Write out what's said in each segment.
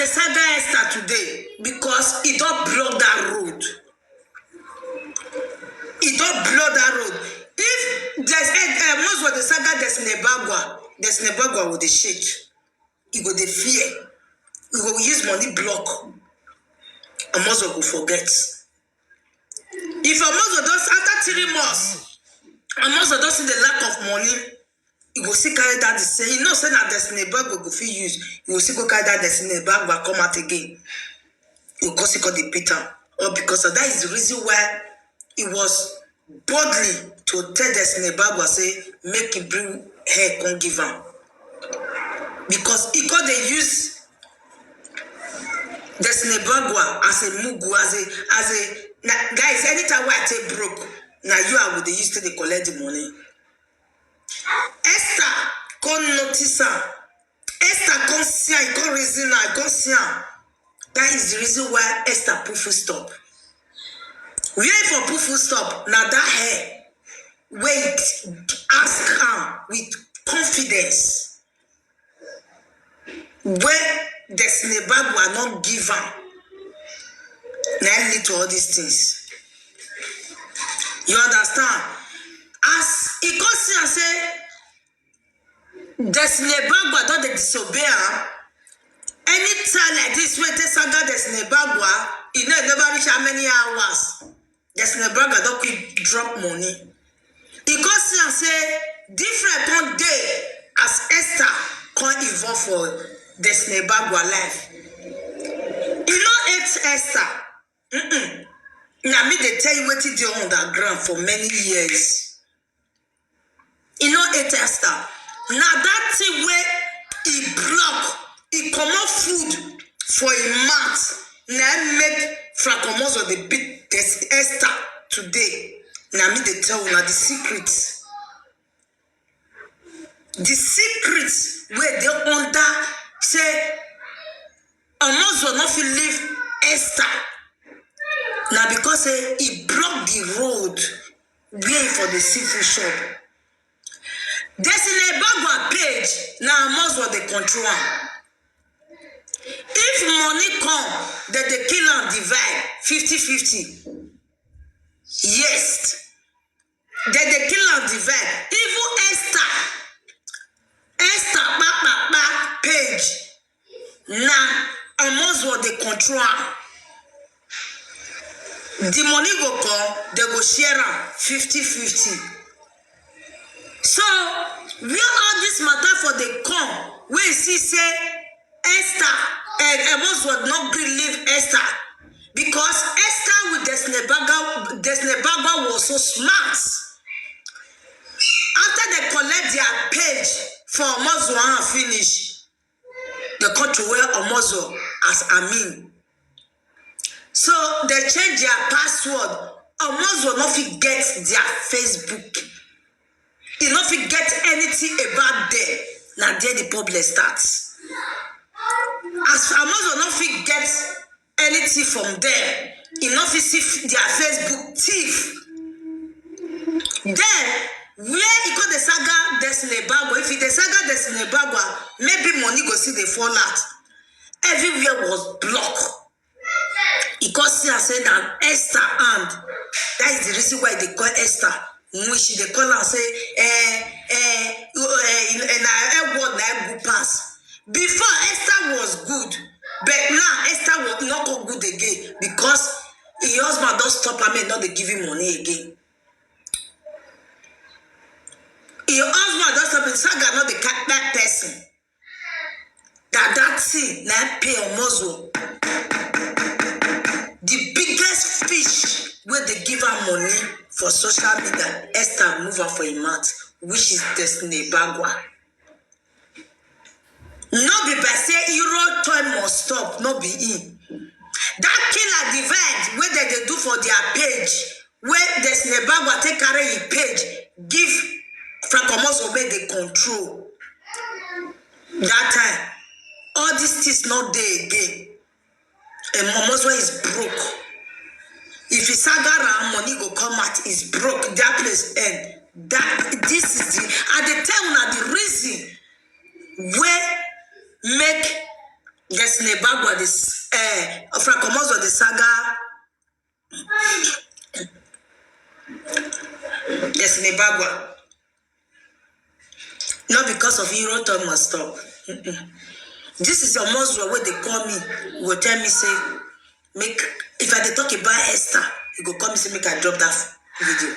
saga Esther today because it don't block that road. It don't block that road. If there's most of the saga there's Nebagwa with the shake. He go the fear. We go use money block. And most will forget. If a most of those after 3 months, and most of those see the lack of money, he will see carry that the same. He knows that destiny bag will go fit use. He will see go carry that destiny bag will come out again. He will cause the Peter. Or because of that is the reason why he was boldly to tell destiny bag will say, make him bring hair, come give him. Because he got the use Destiny Bagwa as a mugu, as a guys, anytime I take broke, now you are with the used to collect the money. Esther can't notice her. Esther can't see her, can't reason her, can't see her. That is the reason why Esther put full stop. Where for put full stop, now that hair, wait, ask her with confidence. Where Destiny Bag will not give her. Now lead to all these things. You understand? As he goes see and say, Destiny Bag will not disobey her. Anytime like this, when they saga Destiny Bag will, never reach how many hours. Destiny Bag will not quick drop money. He goes see and say, different one day as Esther can't evolve for Destiny Bagwa life. You know it's Esther. Now me they tell you what it do underground for many years. You know it's Esther. Now that thing where he block, he come out food for a mouth. Now make Francomoso the big Esther today. Now me they tell you now the secrets. The secrets where they under say almost will not leave Esther. Now because he blocked the road waiting for the seafood shop. Destiny Bagwa page now almost what they control. If money come, then they kill and divide 50-50. Yes. Then they kill and divide. Even Esther page. Now, almost what they control. The money go come, they go share 50-50. So, where all this matter for the come, we see say Esther and almost would not leave Esther. Because Esther with Destiny Bagwa was so smart. After they collect their page for Omozo and finish, they come to wear Omozo as Amin. So they change their password. Omozo not forget their Facebook. He not forget anything about them. Now there the problem starts. As Omozo not forget anything from them, he not see their Facebook thief. Then where he got the saga Destiny Bagwa, if he the saga Destiny Bagwa, maybe money go see the fallout. Everywhere was blocked. He got see and said that Esther and that is the reason why they call Esther. Which they call and say, word like good pass. Before Esther was good, but now Esther was not go good again because her husband don't stop her, not they give him money again. Your husband does something, saga not the that person. That thing, now pay a muzzle. The biggest fish where they give her money for social media, Esther move her for a mat, which is Destiny Bagwa. No be by say Euro time must stop, no be in. That killer divide where they do for their page, where Destiny Bagwa take carry his page, give Francomoso where they control. That time, all these things not there again. And Momozo is broke. If his saga money go come out, is broke. That place end. That this is the at the time now the reason where make Destiny Bagua, this Francomoso, the saga. Destiny Bagua. Not because of Euro Thomas stop. This is almost where they call me, will tell me, say, make, if I talk about Esther, you go call me, say, make I drop that video.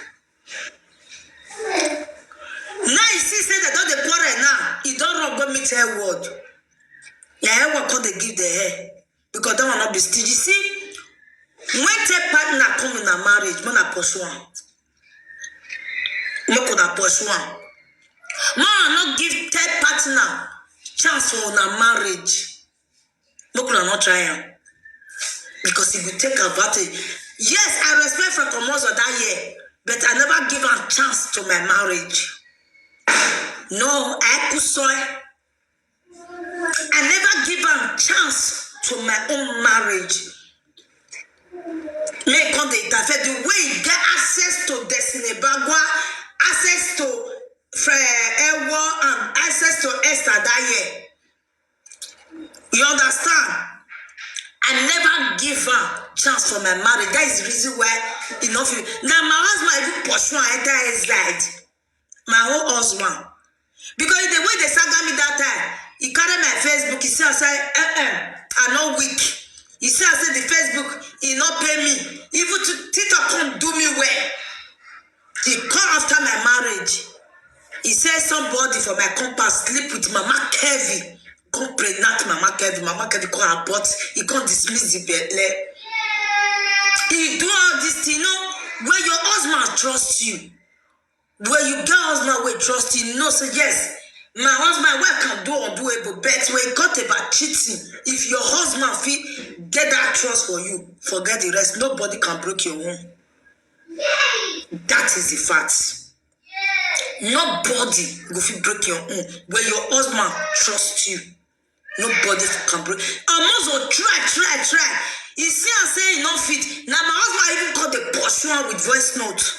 Now you see, say that don't the quarrel now, you don't run go meet her word. Yeah, I will call they give the hair. Because that will not be stingy. You see, when the partner come in a marriage, when I pursue one, man not give third partner chance for a marriage. No could not try him. Because he will take advantage. Yes, I respect Frank Omozo that year, but I never give a chance to my marriage. No, I could soy. I never give a chance to my own marriage. Make on the way you get access to Destiny Bagua, access to Ewa, and access to Esther that year. You understand? I never give a chance for my marriage. That is the reason why enough. Now my husband even pursue enter his side. My whole husband. Because the way they saga me that time, he carry my Facebook, he say, I'm not weak. He say, I said the Facebook, he not pay me. Even to TikTok can't do me well. He come after my marriage. He said somebody from my compass sleep with Mama Kevin. Come pregnant Mama Kevin. Mama Kevin call her but he can't dismiss the belly. He do all this thing, you know, where your husband trusts you. Where you get husband will trust you, know, say yes. My husband, what can do undoable, but when it got about cheating, if your husband feel get that trust for you, forget the rest. Nobody can break your home. That is the fact. Nobody will feel break your home. Where your husband trusts you, nobody can break. Almost will try. You see, I say you not fit. Now my husband even called the pursuer with voice note.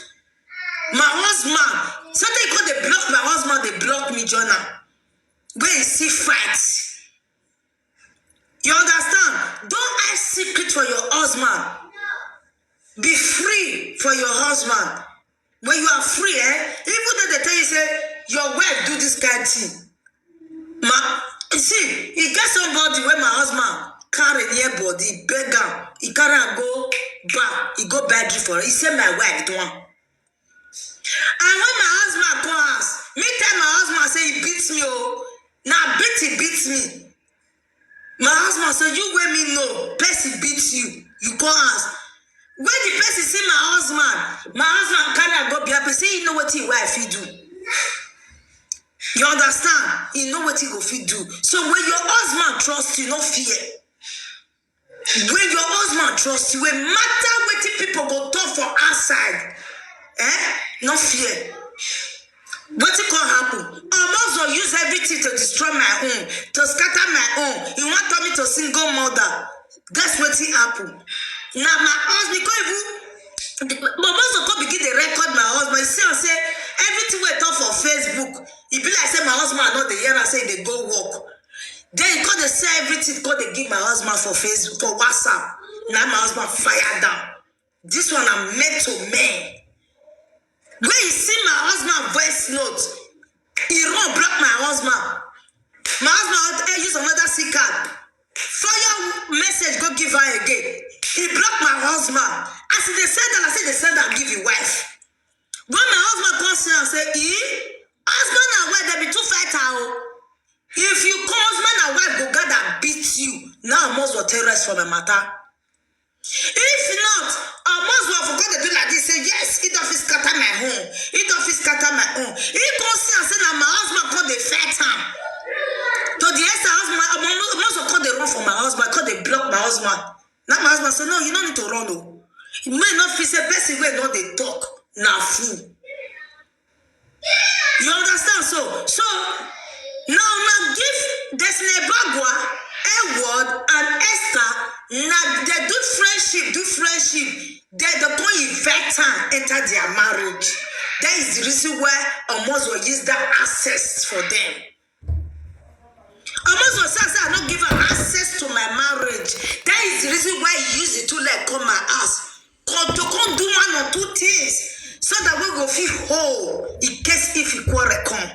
My husband, so they call they block my husband, they block me, Jonah. Where you see fights. You understand? Don't ask secret for your husband. Be free for your husband. When you are free, even though they tell you, say, your wife do this kind of thing. You see, he get somebody where my husband carry near body, beg him. He carry and go back. He go bad for it. He say my wife do one. And when my husband comes, me tell my husband say he beats me, oh. Now he beats me. My husband say you wey me know, person beats you. You call us. When the person see my husband carry go be happy. Say you know what his wife he do. You understand? You know what he go fit do. So when your husband trusts you, no fear. When your husband trusts you, no matter what people go talk for outside. No fear. What it can happen? Almost will use everything to destroy my home, to scatter my home. You want me to single mother? That's what it happen. Now my husband, because almost will begin to record my husband. You see, I say everything we talk for Facebook. It be like say my husband not the year. I say they go work. Then you they say everything. They give my husband for Facebook, for WhatsApp. Now my husband fire down. This one I'm meant to man. When you see my husband voice note, he run block my husband. My husband use another SIM card. Fire message go give her again. He block my husband. I see they send that. I say they send that give you wife. When my husband comes here and say, husband and wife they be two fighter. If you call husband and wife go gather beat you, now I must go terrorist for my matter. If not, I must well forgot to do like this. Say yes, it don't scatter my home. It don't scatter my home. He comes see and say that my husband called the fat time. To the ex husband, I must have called the run for my husband. Called they block my husband. Now my husband said, no, you don't need to run. No, you may not feel say person way not they talk. Now fool. You understand? So now give Destiny Bagua, Edward, and Esther. Now they do friendship. They don't invite time enter their marriage. That is the reason why almost will use that access for them. Almost was say I not give her access to my marriage. That is the reason why he used it to like come my ass. To come do one or two things so that we go feel whole in case if you quarrel come.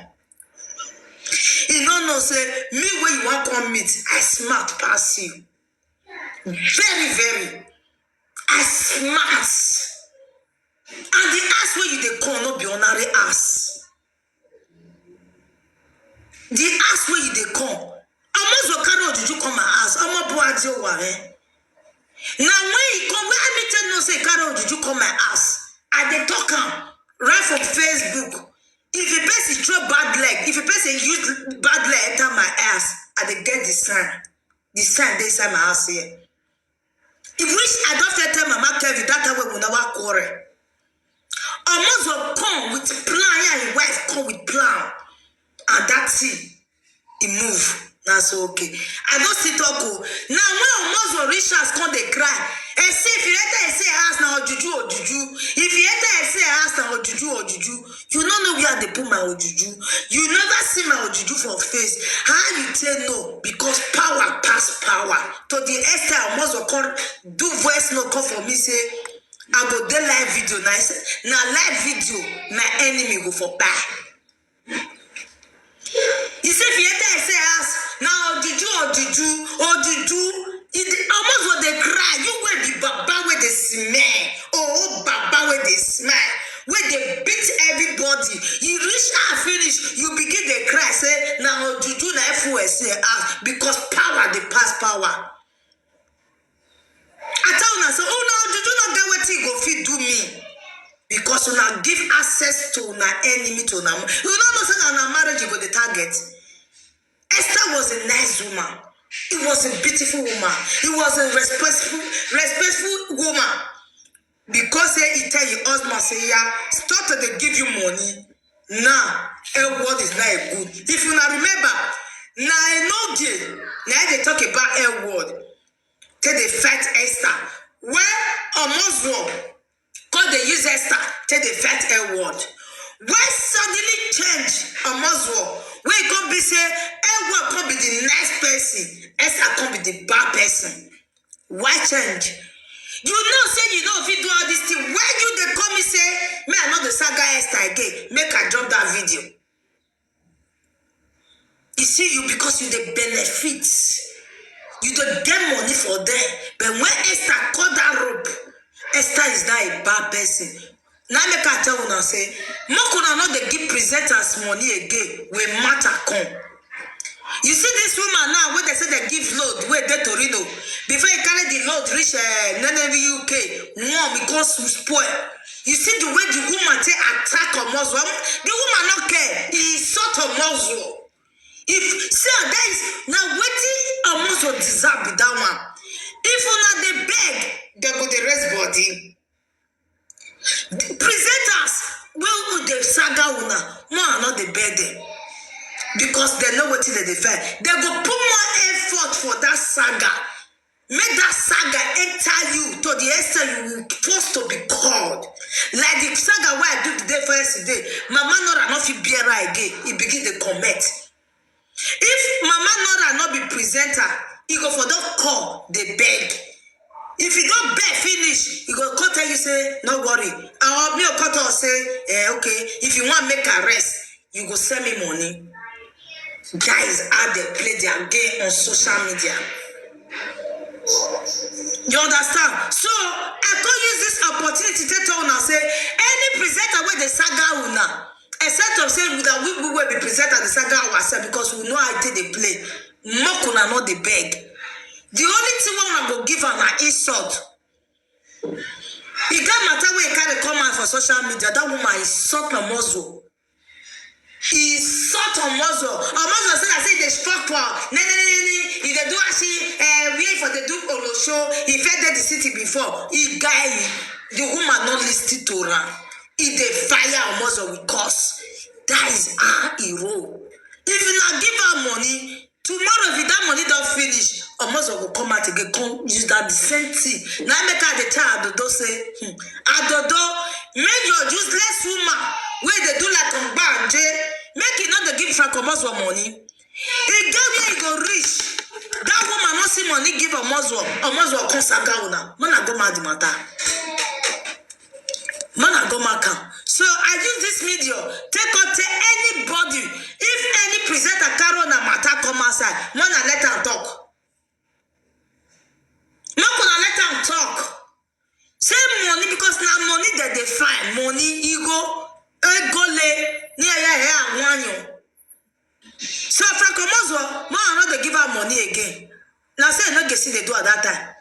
You know, say me where you want come meet, I smart pass you. Very, very. I smart. And the ass where you dey come not be ordinary ass. The ass where you dey come. Almost what carry did you come my ass? I'm a boy at now when he come, when I meet no say carry did you come my ass? I dey talk am right from Facebook. If a person throw bad leg, if a person use bad leg enter my ass, I dey get the sign. The sign they inside my house here. If which I don't tell Mama Kevin that time we will never quarrel. Almost will come with plan, yeah, his wife come with plan. And that's it. He move. That's okay. I don't sit talk. Now when almost will reach us come they cry. And say if you enter say ask now juju or juju. If you enter say ask now juju or juju, you don't know where they put my juju. You never see my juju for face. How you tell no? Because power pass power. To the extent almost will come do voice no come for me say I go do live video nice. Now live video, my enemy go for back. You say if you enter say ask now juju, it almost what they cry. You will be baba where they smell. Oh baba where they smell. Where they beat everybody. You reach out finish, you begin to cry. Say now juju na FOS say ask because power they pass power. I tell you say, oh no, juju not get what you go fit do me. Because you now give access to na enemy to na. You don't know say na marriage you go the target. Esther was a nice woman. It was a beautiful woman. It was a respectful woman. Because he tell your husband say, yeah, start to give you money. Now, a word is not a good. If you not remember, now I know gay. Now they talk about a word. Till they fight Esther. Where a Muslim, because they use Esther, till they fight a word. Why suddenly change a Muslim? Where it can be say, Edward can be the nice person, Esther can be the bad person. Why change? You know, say you know if you do all this thing, why you they come me say, me I know the saga Esther again, make I drop that video. You see you because you the benefits. You don't get money for them. But when Esther cut that rope, Esther is not a bad person. Now make I tell you now say, Mokuna not they give presenters money again when matter come. You see this woman now when they say they give load where they Torino before you carry the load reach Neneveh UK, one because we spoil. You see the way the woman take attack a Muslim, the woman not care. He sort of Muslim. If say that is now waiting a Muslim deserve with that one. If you not they beg, they go the rest body. The presenters will the saga una no are not the bed because they know what they defend. They go put more effort for that saga. Make that saga enter you to the extent you will forced to be called. Like the saga where I do today for yesterday, Mama Nora not fit bear again. He begin to commit. If Mama Nora not be presenter, he go for that call. They beg. If you don't beg finish, you go come tell you say, no worry. I'll be a cutter say, okay, if you want make a rest, you go send me money. Guys, how they play their game on social media. You understand? So I can use this opportunity to tell you say, any presenter where the saga una, except of saying that we will be presenter the saga ourselves because we know how they play. Mokuna not the beg. The only thing one go give her an insult. It can't matter where you carry come out for social media. That woman is such a muzzle. He is such a muzzle. A muzzle said I say they struck her. If they do actually wait for the do Olo show, he fed the city before. He guy the woman not listed to her. He they fire a muzzle with curse. That is our hero. If you not give her money. Tomorrow, if that money don't finish, a muscle will come out again, come use that the same thing. Now make her the child Adodo say, Adodo, make your useless woman where they do like a band, make it not the give Franco muscle money. He gave where he go reach. That woman not see money give a Muslim come saga una. Man I go mad the matter. Man I go mad. So I use this video take out to anybody. If any presenter carry on a matter come outside, man I let her talk. Man gonna let her talk. Say money because now money that they find money ego so Franco Moswo, man, not they give her money again. Now say no get see they do at that time.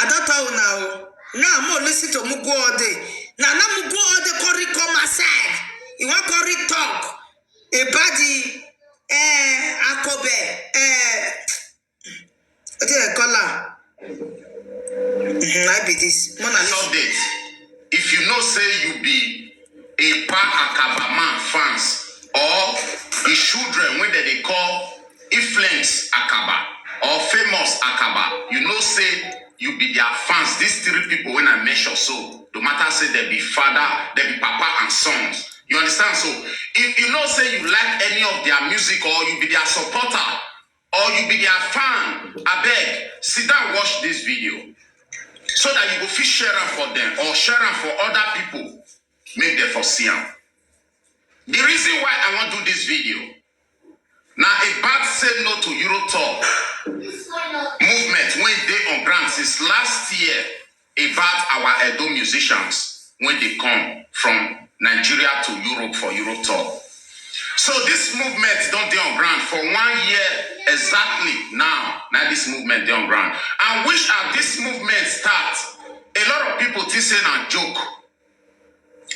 I don't know now. Now I'm listen to Mugo all day. Now Mugo all day curry come aside. You want curry talk. A body Akobe what is it called? I be this. Update. If you know say you be a Pa Akaba man fans or the children when they call influence Akaba or famous Akaba, you know say you be their fans. These three people when I mention so, no matter say they be father, they be papa and sons. You understand? So if you know say you like any of their music or you be their supporter or you be their fan, I beg, sit down watch this video. So that you go fit share them for them or share them for other people, make them for see them. The reason why I want to do this video, now about say no to Eurotalk movement when they on ground since last year about our Edo musicians when they come from Nigeria to Europe for Eurotalk. So this movement don't dey on ground for 1 year exactly now. Now this movement dey on ground. And which as this movement starts, a lot of people think say na joke.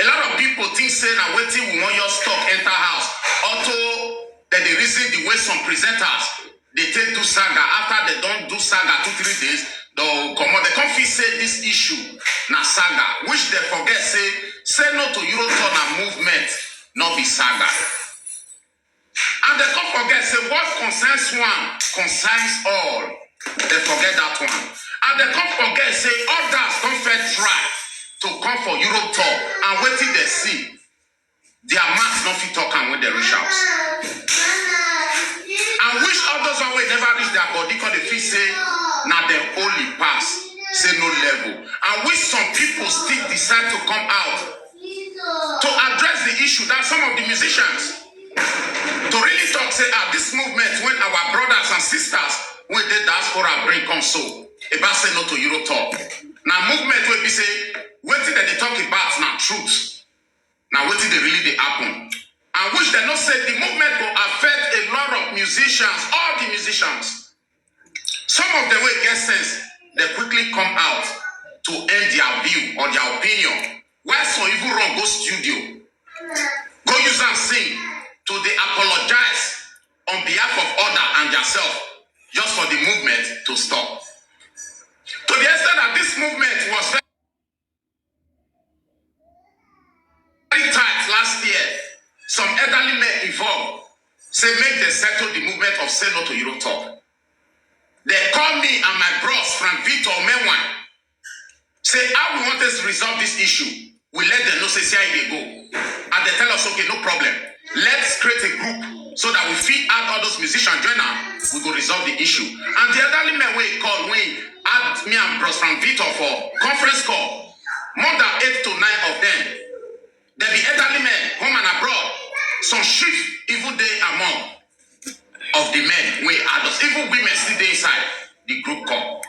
A lot of people think say na wetin we want your stock enter house. Although that the reason the way some presenters they take do saga after they don't do saga 2-3 days, they'll come on. They come fit say this issue na saga, which they forget say no to Eurotalk na movement, not be saga. And they can't forget, say what concerns one concerns all. They forget that one. And they can't forget, say others don't fair try to come for Eurotalk and wait till they see their mouths not fit talk and when they reach out. And which others one will never reach their body because they feel say now they only pass, say no level. And which some people still decide to come out to address the issue that some of the musicians to really talk, say, this movement when our brothers and sisters when the diaspora bring come so about say no to Eurotalk. Now movement will be say, waiting that they talk about now truth. Now waiting they really they happen. And which they not say the movement will affect a lot of musicians, all the musicians. Some of the way get sense, they quickly come out to end their view or their opinion. Why so even wrong go studio? Go use and sing. So they apologize on behalf of other and yourself just for the movement to stop. To the extent that this movement was very tight last year, some elderly men involved say make they settle the movement of say no to Eurotalk. They call me and my bros from Victor Menwan. Say how we want us to resolve this issue. We let them know say how they go. And they tell us okay, no problem. Let's create a group so that we feed out all those musicians join us, we go resolve the issue. And the elderly men we call, we add me and bros from Vito for conference call. More than 8 to 9 of them. There be elderly men, home and abroad. Some shift even they among of the men we add us. Even women still there inside the group call.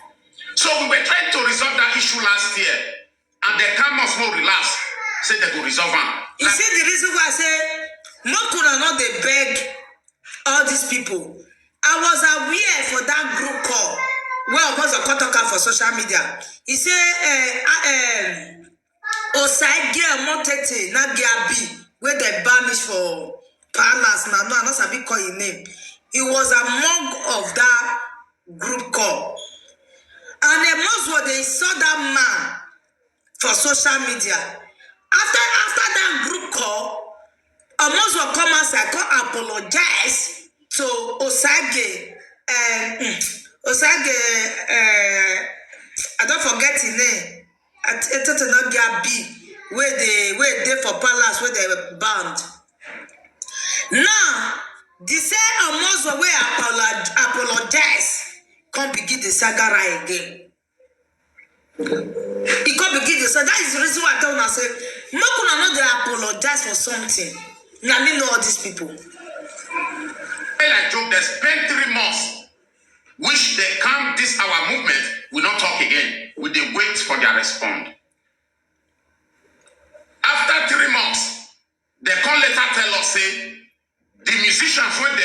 So we were trying to resolve that issue last year. And they come us more relaxed. Say they go resolve it. You see the reason why I say no could not they beg all these people. I was aware for that group call. Well, was a talker for social media. He said, Osage Motete Nagiabi, where they banished for Palace. Now, no, I'm not sabi call his name. He was among of that group call. And the most what they saw that man for social media. After that group call, almost will come outside, come apologize to Osage. Osage, I don't forget his name. It's not Gabi, where they for Palace, where they were banned. Now, the same Amos wey apologize come begin the saga right again. He come begin the saga. That is the reason why I tell una say, make una no dey apologize for something. Na me know all these people. Like Job, they spent 3 months, which they come this our movement, we not talk again. We they wait for their response. After 3 months, they come later tell us, say, the musicians, when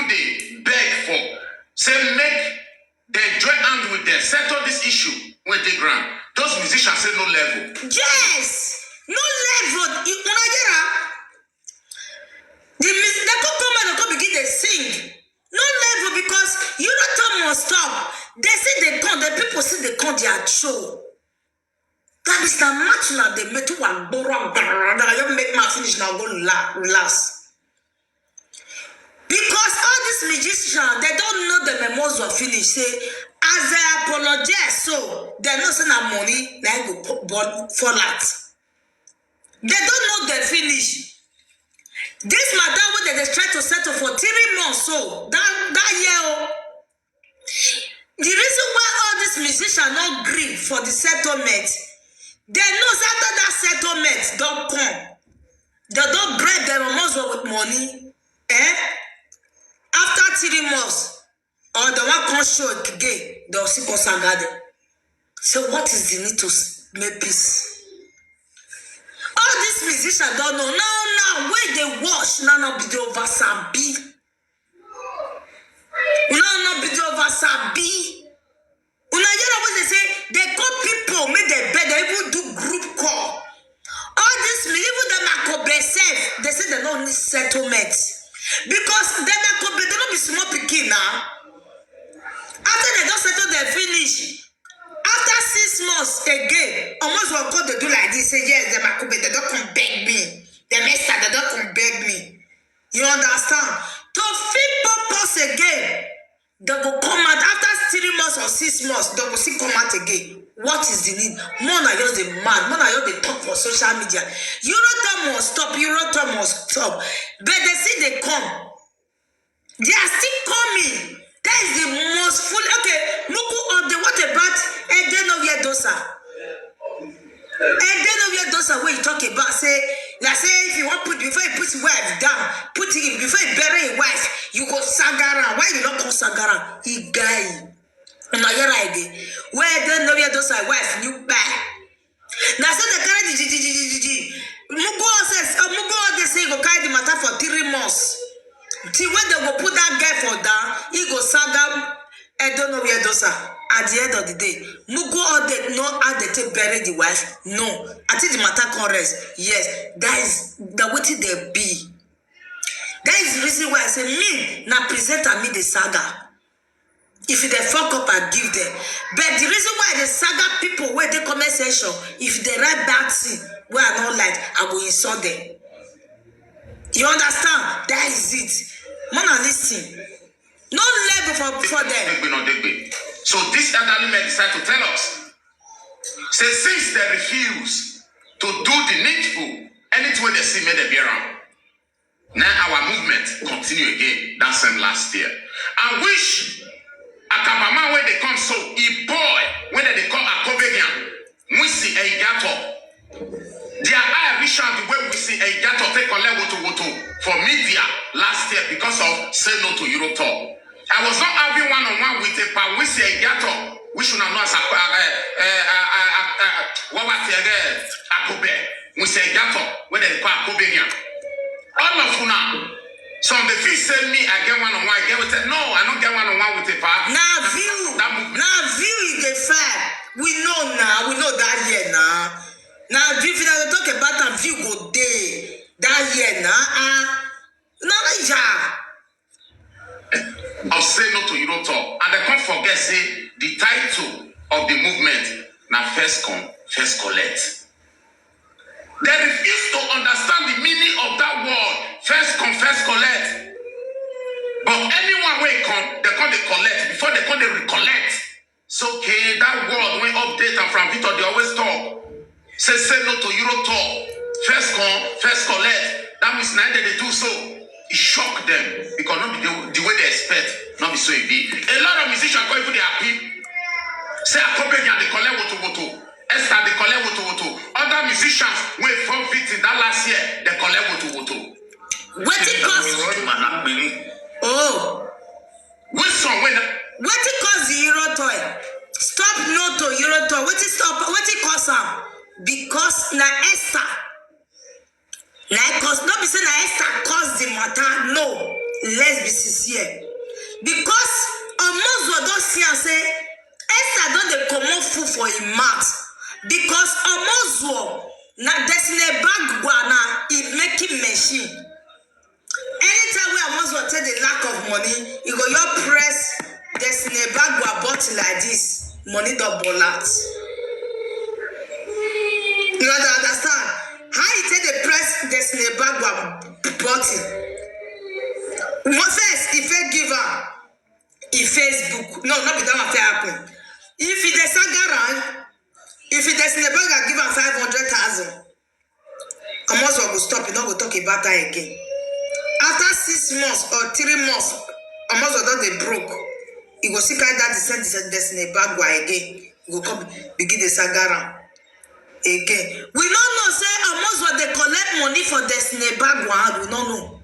they beg for, say, make they join hand with them, settle this issue with the ground. Those musicians say no level. Yes! No level. Una get am? They come begin to sing. No level because Euroton must stop. They say they come, the people say they come their show. That is the match now they make to one borrow. You make my finish now go last. Because all these magicians, they don't know the memos will finish. Say, as they apologize, so they not send our money, they go fall out. They don't know the finish. This madam when they try to settle for 3 months, so that year, the reason why all these musicians not agree for the settlement, they know after that settlement don't come, they don't break their muscle with money, After 3 months, or the one can show again, they'll see Kosagade. So what is the need to make peace? All these musicians don't know. Now, where they watch, now be the over Sabi. Now be the over Sabi. Una hear what they say? They call people, make their bed, they even do group call. All this, even the Makobe self, they say they don't need settlement. Because the Makobe, they don't be small picking now. After they don't settle their finish. After 6 months again, almost will go to do like this. Say, yes, the Makobe, they don't come beg me. The master, they don't come beg me. You understand? To fit purpose again, they will come out after 3 months or 6 months, they will still come out again. What is the need? More than just the man, more than just the talk for social media. Eurotom must stop, Eurotom must stop. But they see they come. They are still coming. That is the most full. Okay, Muku of the what about Edenovia Dosa? Edenovia Dosa, where you talk about, say, like say, if you want put, before you put your wife down, put it in, before you bury your wife, you go Sagaran. Why you not call Sagaran? He guy. No, you're right. Where Edenovia Dosa, wife, you buy. Now, say the carry the Mugu says, Mugu, they say, go carry the matter for 3 months. Till when they will put that guy for down, he go Saga, I don't know where those are. At the end of the day, Mugu or they know how they take bury the wife. No. I think the matter can rest. Yes, that is the way they be. That is the reason why I say me now present me the saga. If they fuck up and give them. But the reason why the saga people where they comment section, if they write bad thing, where I don't like, I will insult them. You understand? That is it. Mona, listen. No level for them. So this elderly man decided to tell us. Say since they refuse to do the needful, anything they see made a be around. Now our movement continue again. That same last year. I wish Akabama when they come so a boy when they call Akobegian, we see a gato. Their eye vision the way we see a gato take on level to for media last year because of say no to Eurotalk. I was not having one-on-one with a pa we see a gato. We should not know as what was the Akobe. We say gato when they call Akobegian. All of you now. So the fish send me, I get one-on-one, I get with it. No, I don't get one-on-one with a pa. Now view is the fact. We know now, we know that year now. Now view, if you talk about that view go day. That year now, I'll say no to Eurotalk. And I can't forget, say, the title of the movement, now first come, first collect. They refuse to understand the meaning of that word, first come, first collect. But anyone will come, they come, they collect. Before they come, they recollect. So, okay, that word, when update and from Victor, they always talk. Say no to Eurotalk. First come, first collect. That means neither they do so. it shocked them because not be the way they expect, not be so it be. A lot of musicians go even they happy. Say a couple they collect woto. Esther they collect woto. Other musicians went from victim that last year they collect woto. What it cost? Oh. Which song when? What it cost the Euro toy? Stop no to Euro toy. What it stop? What it cost am? Because na Esther. Na cause not be say na Esther cause the matter. No, let's be sincere. Because almost we don see am say Esther don dey comot food for him mouth. Because almost na Destiny Bagwa na he making machine. Anytime we almost take the lack of money, you go your press Destiny Bagwa bottle like this, money double out. You understand? How you take the press Destiny Bagwa bottle? First, if I give her in Facebook, no, not be that what happen. If it is Sagaran, if it is Destiny give her 500,000, almost will stop. You not go talk about that again. After 6 months or 3 months, almost will they broke. You go see that the Destiny Bagwa again. You go come begin the Sagaran. Again, we don't know say almost what they collect money for Destiny Bagwa. We don't know.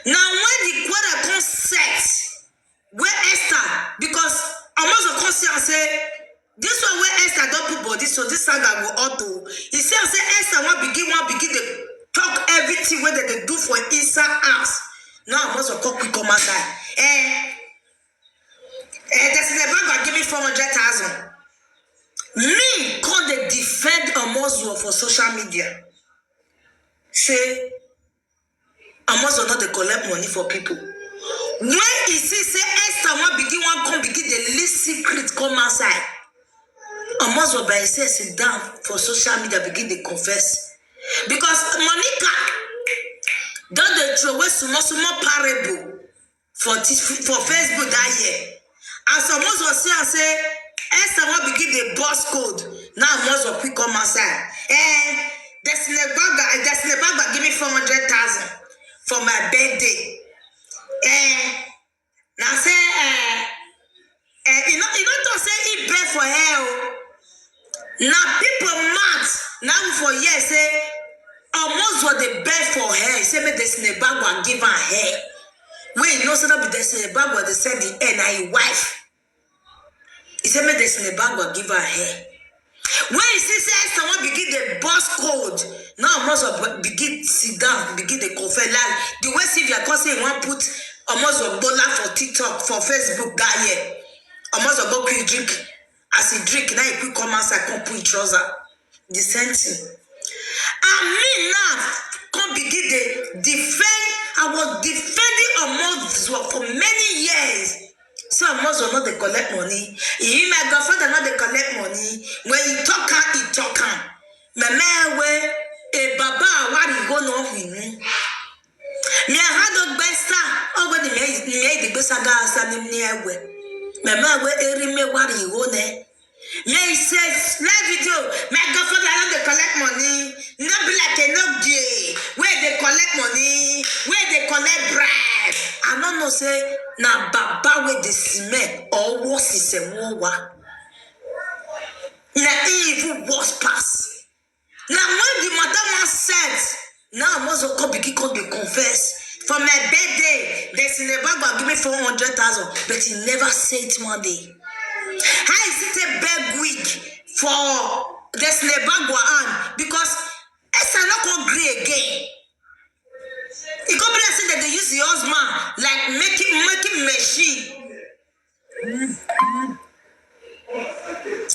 Now when the quarter come set, where Esther, because almost a concern say this one where Esther don't put body, so this saga go auto. He say Esther one begin the talk everything where they do for inside house. Now almost a quick come outside. Destiny Bagwa give me 400,000. Me call the defend Amozwo for social media. Say Amozwo not they collect money for people. When he see Esther one begin the least secret come outside. Amozwo by himself sit down for social media begin to confess. Because Monica don't they throw away small parable for Facebook that year. As Amozwo say Esther will begin the boss code. Now most of quick come outside. Destiny Bagwa give me 400,000 for my birthday. Now say you know to say it bad for her. Now people mad now for years say almost what they bad for her. Say me Destiny Bagwa give her hair. When you know so that be Destiny Bagwa they send the NI wife. He said, "Me Destiny Bagwa give her hair." When he says someone begin the boss code, now almost begin sit down, begin the confess. Like the way Sylvia can say one put almost a dollar for TikTok, for Facebook that year. Almost a go quick drink. As he drink, now he quick come outside, come put trouser. The same thing. And me now come begin the defend. I was defending almost for many years. So almost will not they collect money. He my grandfather not they collect money. When he talk he talk am. My way a baba what he go no him. Me had a besta over the me the besta gas and near way. My way every me what he go ne. Me says live video. My grandfather not they collect money. Not be like a no gay. Where they collect money. Where they collect bribe. I don't know say. Na baba with the cement or worse is a war. Na evil was pass. Now when the madam said, now I must come begin to confess. For my birthday, Destiny Bagwa give me 400,000, but he never said one day. How is it a big week for Destiny Bagwa because Esther not gonna agree again. It could be like that they use the husband like making machine.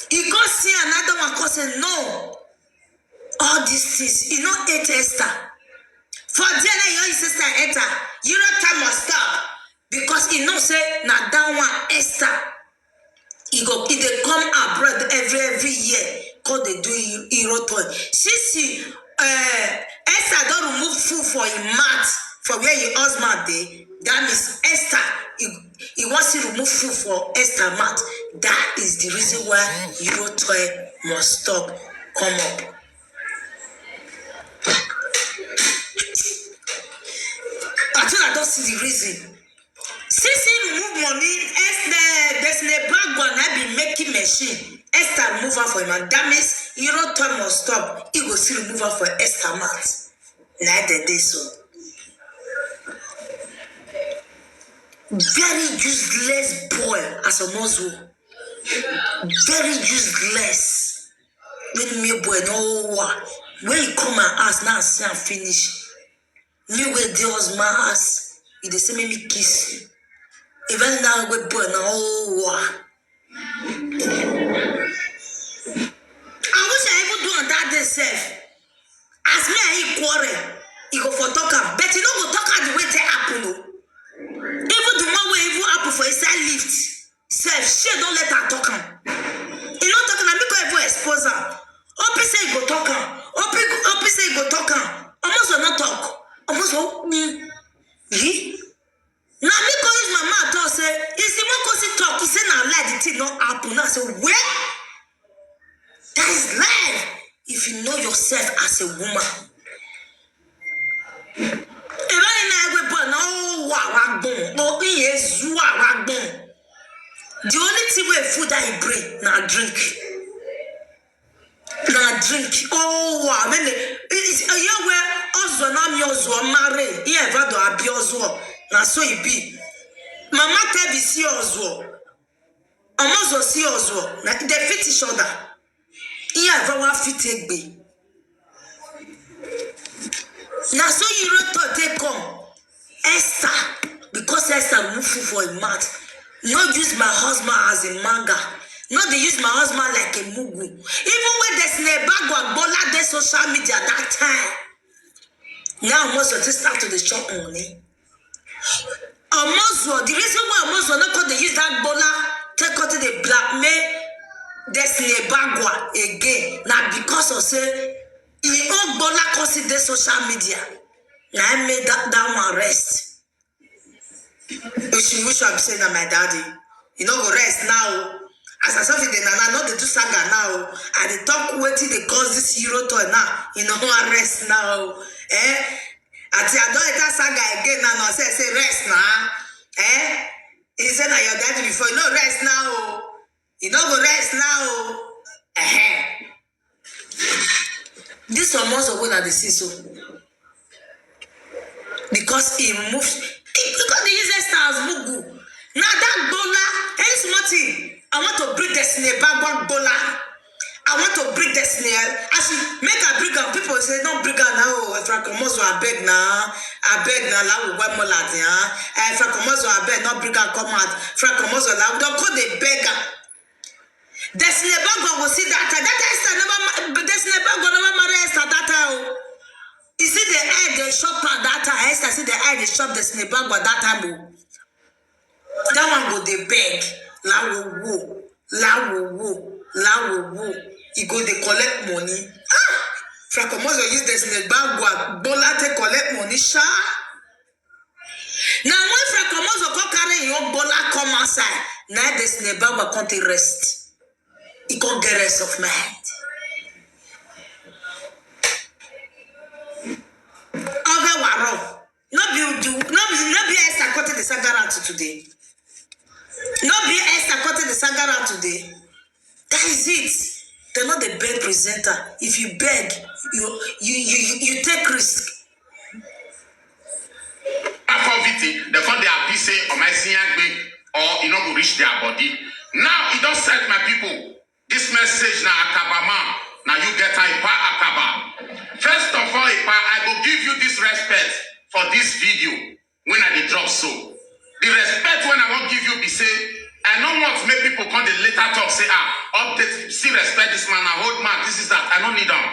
He go see another one cause say no. All this is you know Esther. For there your sister enter. You know time must stop. Because he know say na that one Esther. He they come abroad every year. Cause they do Euro toy. See Esther don't remove food for him mat for where your husband dey. That means Esther, he wants to remove food for Esther mat. That is the reason why Euro toy must stop, come up. told I don't see the reason. Since he remove money, there's no bag one I be making machine. Esther remove her for him, and that means Euro time must stop. He go still remove her for Esther month. Now the day so. Very useless boy as a muzzle. Very useless. When me boy no when you come and ask now see and finish. Me where deals my ass. He dey say me kiss you. Even now we boy no I wish I even do on that day self. As me and he quarrel, he go for talk am, but he no go talk am the way they happen no. Even the one way even happen for inside lift, self she don't let her talk am. He not talking am, me go even expose am. Opi say he go talk am. Opi say he go talk am. Almost will not talk. Almost will he. Now me go use my mouth talk say, is the one cause he talk? He say now lie the thing not happen. Now I say where? That is lie. If you know yourself as a woman. The only thing where food that he bring, now drink. Now drink. Oh wow, man. It's a year where also now me also marry. He ever do abuse also. Now so it be. Mama tell me see also. Almost see also. Now they fit each other. He ever want fit take be. Now so you don't take come. Esther, because Esther move for a mouth. Not use my husband as a manga. Not they use my husband like a mugu. Even when there's a bag of bola de social media that time. Now most of this start to the shop money. Almost the reason why almost not because they use that bola take out the blackmail there's a bagwa again. Now because of say he own bola cause the social media. Now I made that one rest. Which I'm saying that my daddy, you know, go rest now. As I saw it, I know they do saga now. And they talk waiting, they cause this hero toy now. You know, rest now. Until I don't that saga again now. I say rest now. He said that your daddy before, you know, rest now. You know, go rest now. This almost a win at the season. Because he moves. Because the user stars mugu. Now that bola, any small thing. I want to bring destiny back bola. I want to bring destiny. I should make a bring up. People say don't bring her now. If I come also I beg now. La we want more latin. If I come also I beg not bring her come out. If I come also la we don't call the beggar. Destiny bag will see that. That Esther never. Destiny bag will never marry Esther that time. You see the eye they shop at that time. Esther see the eye they shop the snake bag at that time. That one go they beg. La wo. He go they collect money. Francomoso use the snake bag go bola te collect money. Sha. Now when Francomoso come carry your bola come outside, now the snake bag will come to rest. He can't get rest of mind. No be Esther cutting the Sagara today. No be Esther cutting the Sagara today. That is it. They're not the bad presenter. If you beg, you take risk. They call their PC or my or you know go reach their body. Now it don't set my people. This message now Akabama. Now you get Ipa Akaba. First of all, Ipa, I will give you this respect for this video when I drop so. The respect when I won't give you be say, I don't want to make people come the later talk say, update, see respect this man, I hold man, this is that. I don't need them.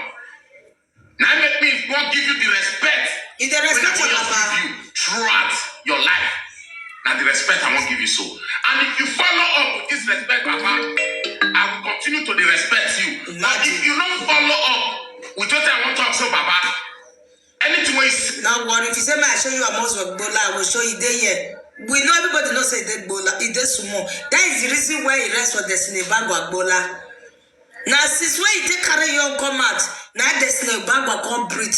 Now make me won't give you the respect. In the respect when I won't give you throughout your life. Now the respect I won't give you so. And if you follow up with this respect, Papa, I will continue to respect you. But if you don't follow up with what I want to talk so, Baba, anything is now worry. If you say, I show you a most of Bola, I will show you there yet. We know everybody knows say that Bola, it does small. That is the reason why he rests for Destiny Bag of Bola. Now, since when you take carry your come out, now Destiny Bag will come breathe.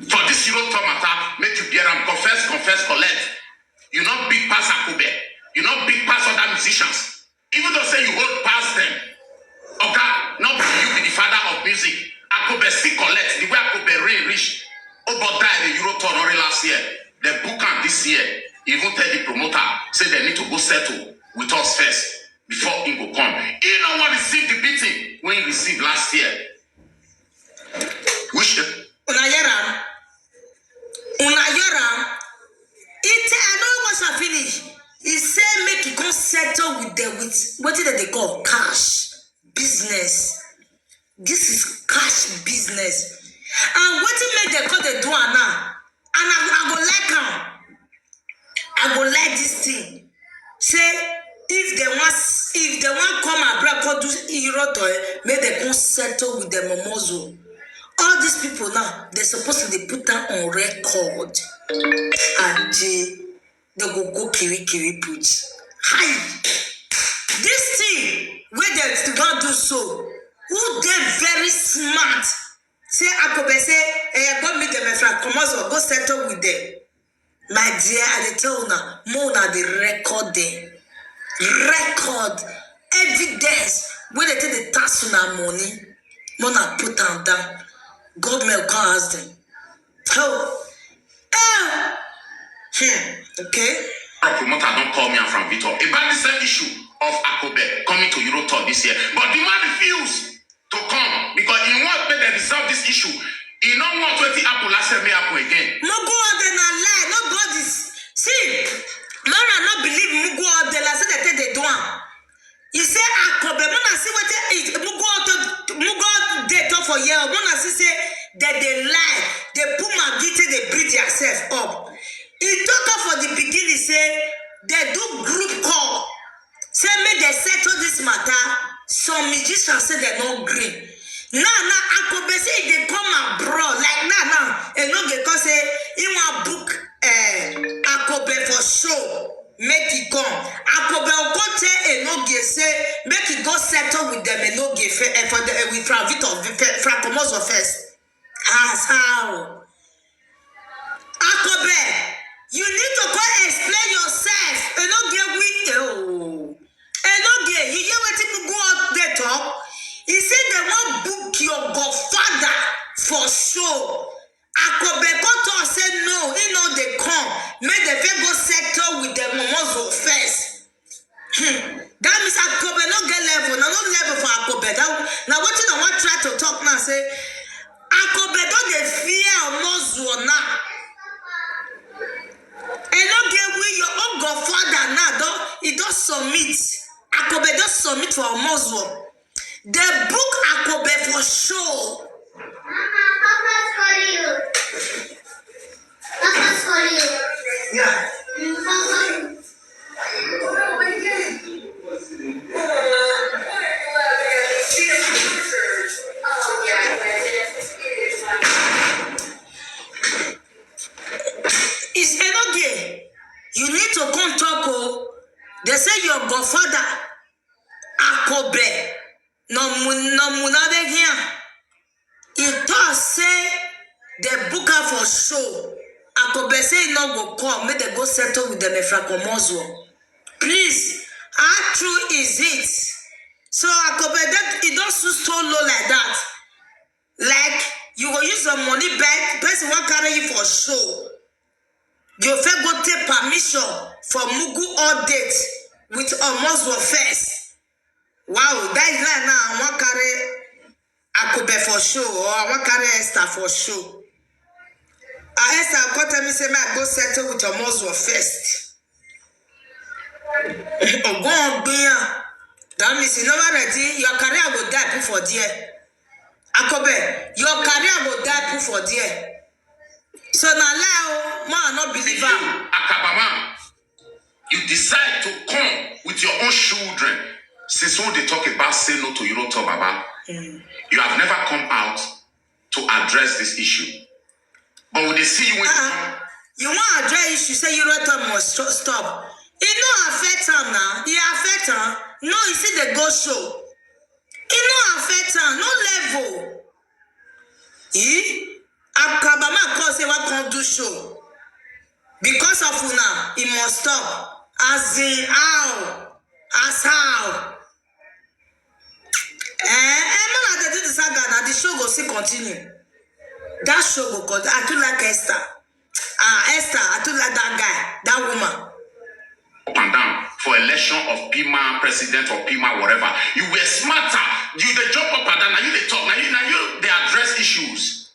For this Eurotalk matter, make you bear and confess, collect. You not big pass Akube. You not big pass other musicians. Even though say you hold past them. Okay, not you be the father of music. Akube still collect the way Akube rain rich. Obo died the Eurotalk only last year. The book and this year, even tell the promoter, say they need to go settle with us first before he go come. He no one receive the beating when he received last year. Which the Unayara, it I know what's a finish. He said make you go settle with what did they call cash business. This is cash business. And what it make they call the do now? And I go like him. I go like this thing. Say if they want come and break do Eurotalk, make they go settle with the Momozo. All these people now, they're supposed to be put down on record. And they go kiri put. Hi. This thing, where they don't do so, who they very smart. Say, Akobe say, go meet them, come on, go settle with them. My dear, I tell you now, Mona the record them. Record evidence where they take the tax on our money. Mona put them down. Government can't ask them. Okay. Our promoter don't call me from Victor about the same issue of Akobe coming to Eurotalk this year. But the man refused to come because he wants me to resolve this issue. He don't want 20 Apple last year, Apple again. Mugu Odela lie. Nobody's. See, man, I not believe Mugu Odela said that they do. He said Akobe, man, I see what it Mugu they talk for years. Man, I see say that they lie. They put my detail, they breed themselves up. He talk for the beginning, say they do group call. Say me they settle this matter. Some musicians say they no green. Now Akobe say they come abroad like now. And no get cause say he want book Akobe for show. Make it come. Akobe go tell and no get say make it go settle with them and no get for the with Fracomoso first. As how Akobe. You need to go explain yourself. And not get with you. And not get you hear what people go out there talk. He said they want book your godfather for sure. Akobe Koto said no, he know they come. Make the people go settle with the Momozo first. That means Akobe not get level. No level for Akobe. Now what you know what try to talk now say Akobe don't they fear Mozo now. And not get with your own godfather now, he don't submit. Akobe don't submit for a Muslim. The book Akobe for sure. Papa's calling you. Papa's calling you. Yeah. Papa. It's Enoge. You need to come talk. They say your godfather Akobe no munabe here. He thought say the booker for show. Akobe say no go come. Make they go settle with them Fracomozo. Please, how true is it? So Akobe that it don't so low like that. Like you will use the money back. Person won't carry you for show. You first go take permission for Mugu audit with Omozo first. Wow, that is like now I want carry Akobe for show or I want carry Esther for show. Esther go tell me say I go settle with Omozo first. Oh, go on, Bia. That means you never ready. Your career will die for dear. Akobe, your career will die for dear. So now, man, not believe her. Akabama, you decide to come with your own children. Since when they talk about say no to Eurotalk, Baba, you have never come out to address this issue. But when they see you when you want to address issue, say Eurotalk must stop. It no affect her now. It affect her. No, you see the go show. It no affect her. No level. Akabama cause say what can do show. Because of una, it must stop. As in how? As how? Man, they do the saga now. The show go still continue. That show go continue. I do like Esther. Esther, I do like that guy, that woman. Up and down for election of Pima president or Pima whatever. You were smarter. You they jump up and down. Now you they talk. Now you they address issues.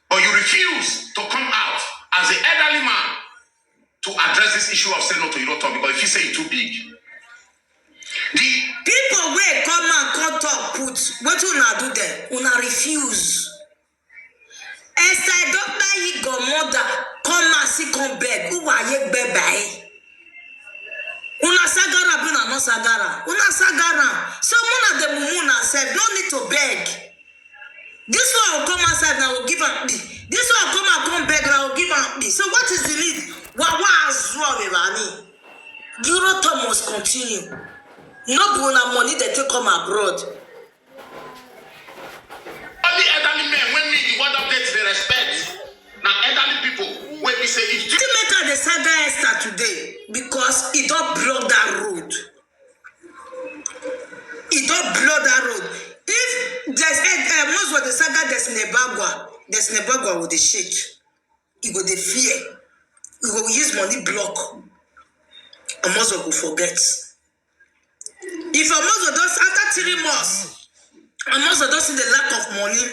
But you refuse to come out as an elderly man to address this issue of saying no to Eurotalk because if you say it's too big. The people wey come and come talk put what una do there? Una refuse. Esther don't buy you go mother come and see come beg. Who are you beg? Una sagara be na no sagara. Una sagara. So mona the mumuna said no need to beg. This one will come outside now will give up me. This one will come beg now will give up me. So what is the need? What is wrong with me? Eurotalk must continue. No be una money that take come abroad. Only elderly men when me the word updates they respect. Now elderly people when we say if Still make her the saga Esther today because it don't block that road. It don't block that road. If there's most of the saga there's Nebagwa with the shake. He go the fear. He go use money block. And most of go forget. If a most does after 3 months, and most does see the lack of money,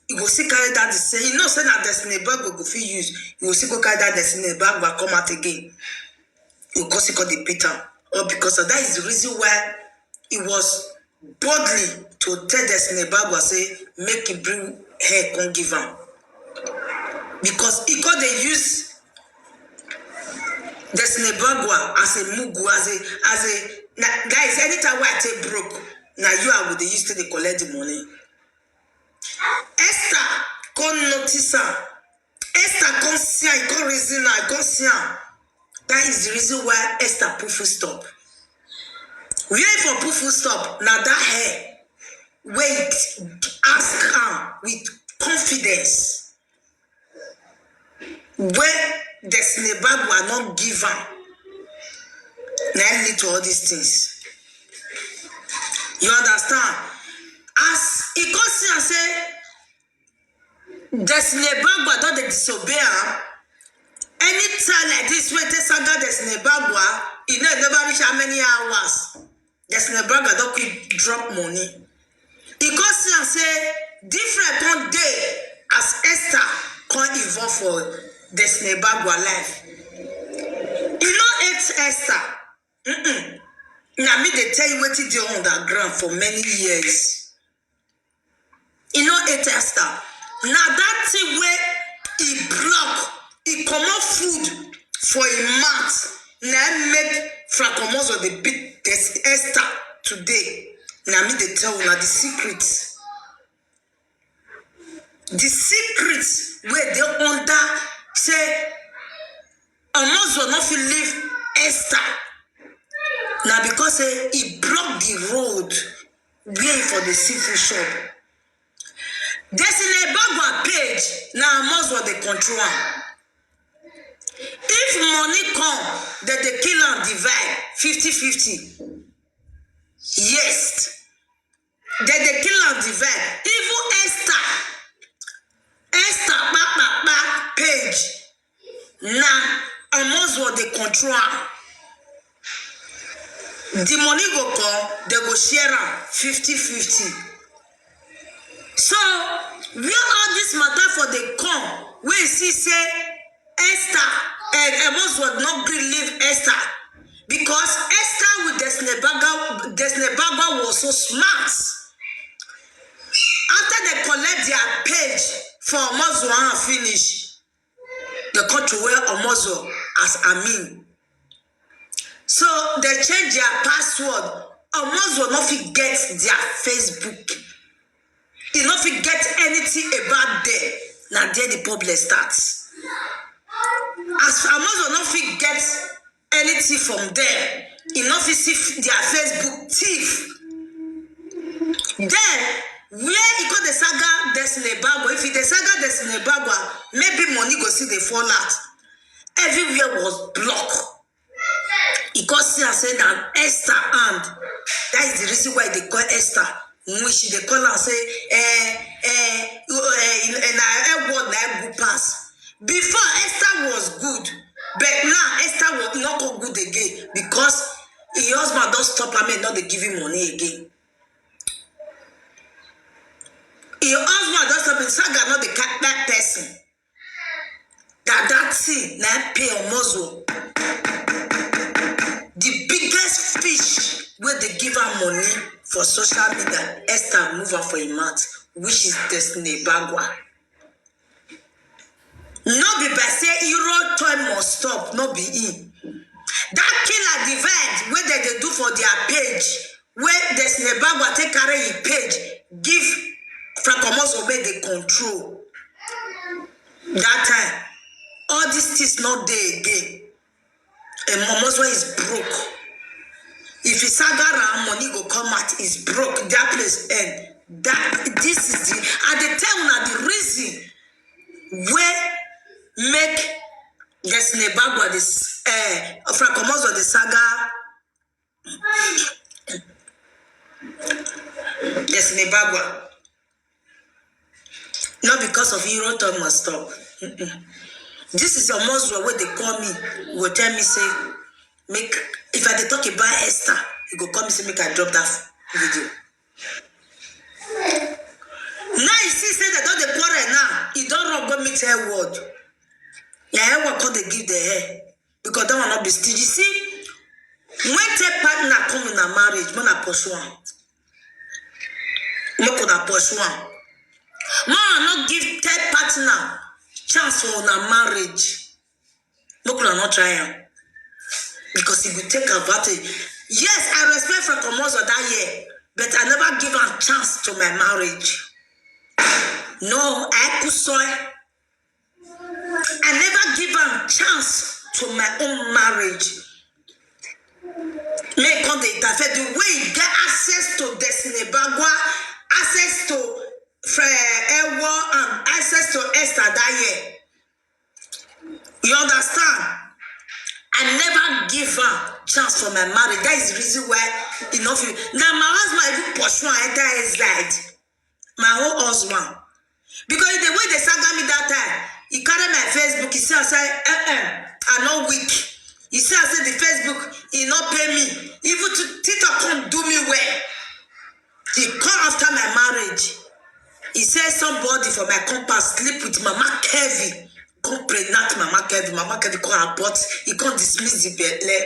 he go see carry that the same. You know, say that Destiny bag go fit use. You go see go carry that Destiny bag will come out again. You go see call the Peter. Or because of that is the reason why it was boldly to tell Destiny bag will say make him bring hair come give him. Because he got they use Destiny Bagwa as a mugu, as a guys, anytime I take broke, now you are with the used to collect the money. Esther can't notice her. Esther can't see her, can't reason her, can't see her. That is the reason why Esther put full stop. Where for put full stop? Now that hair, wait, ask her with confidence. Where Destiny Bag will not give her. Now lead to all these things. You understand? As he comes see and say, Destiny Bag will not disobey her. Anytime like this, when they saga Destiny Bag will, you know, never reach how many hours. Destiny Bag will not quick drop money. He comes see and say, different one day as Esther can't evolve for Destiny Bagwa life. You know it's Esther. Now me they tell you what it do on the ground for many years. You know it's Esther. Now that thing where he block, he come out food for a mouth. Now make Francomo's or the big Esther today. Now me they tell you now the secrets. The secrets where they under say almost will not feel leave Esther. Now because he blocked the road way for the seafood shop. Destiny Bagwa page now almost what they control. If money come, that they kill and divide 50-50. Yes. That they kill and divide. Even Esther page. Now, almost what they control. The money go come, they go share 50-50. So, where all this matter for the come, when she say Esther, and almost would not believe Esther. Because Esther with Destiny Bagwa was so smart. After they collect their page for Omozo and finish, they cut to where Omozo as Amin. So they change their password. Omozo not forget their Facebook. He not forget anything about them. Now there the problem starts. As Omozo not forget anything from them, he not see their Facebook thief. Then where he got the saga, Destiny Bagua, if the saga Destiny Bagua, maybe money go see the fall out. Everywhere was blocked. He got see and said that Esther and that is the reason why they call Esther. Which they call and say, word like good pass. Before Esther was good, but now Esther was not good again because his husband don't stop her, not they give him money again. Your husband does something, Saga not the cat that person. That thing, now pay a muzzle. The biggest fish where they give her money for social media, Esther move her for a month, which is Destiny Bagua. No be by say hero time must stop, no be in. That killer divide where they do for their page, where Destiny Bagua take carry his page, give Francomoso where they control. That time, all these things not there again. And Momoso is broke. If his saga money go come out, is broke. That place end. That this is the at the time now the reason where make Destiny Bagua this Francomoso the saga Destiny Bagua. Not because of Hero Time must stop. This is a monster where they call me, will tell me say, make if I talk about Esther, you go call me say make I drop that video. Now you see say they don't the quarrel now. You don't run go meet her word. Yeah, what can they give the hair? Because that will not be stingy. You see, when the partner come in a marriage, when I pursue one, look at that pursue one. Man, not give third partner chance for a marriage. No could not try him. Because he will take advantage. Yes, I respect Francomoso that year, but I never give a chance to my marriage. No, I could soy. I never give a chance to my own marriage. Make on the way you get access to Destiny Bagua, access to Ewa and access to Esther that year. You understand? I never give her chance for my marriage. That is the reason why enough. Now my husband even pursue enter his side. My whole husband. Because the way they saga me that time, he carry my Facebook, he say, I'm not weak. He say, the Facebook, he not pay me. Even to Tito come do me well. He come after my marriage. He said somebody for my compass sleep with Mama Kevin. Come pregnant Mama Kevin. Mama Kevin call her but he can't dismiss the belly.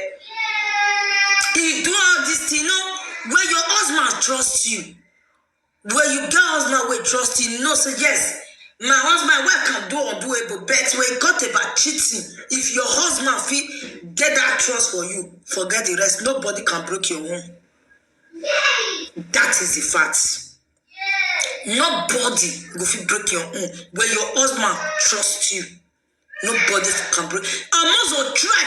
He do all this thing, you know, where your husband trusts you. Where you get husband will trust you, know, say yes. My husband, what can do undoable, but when you got about cheating, if your husband feel get that trust for you, forget the rest. Nobody can break your home. That is the fact. Nobody will feel break your own. Where your husband trusts you, nobody can break. Almost will try.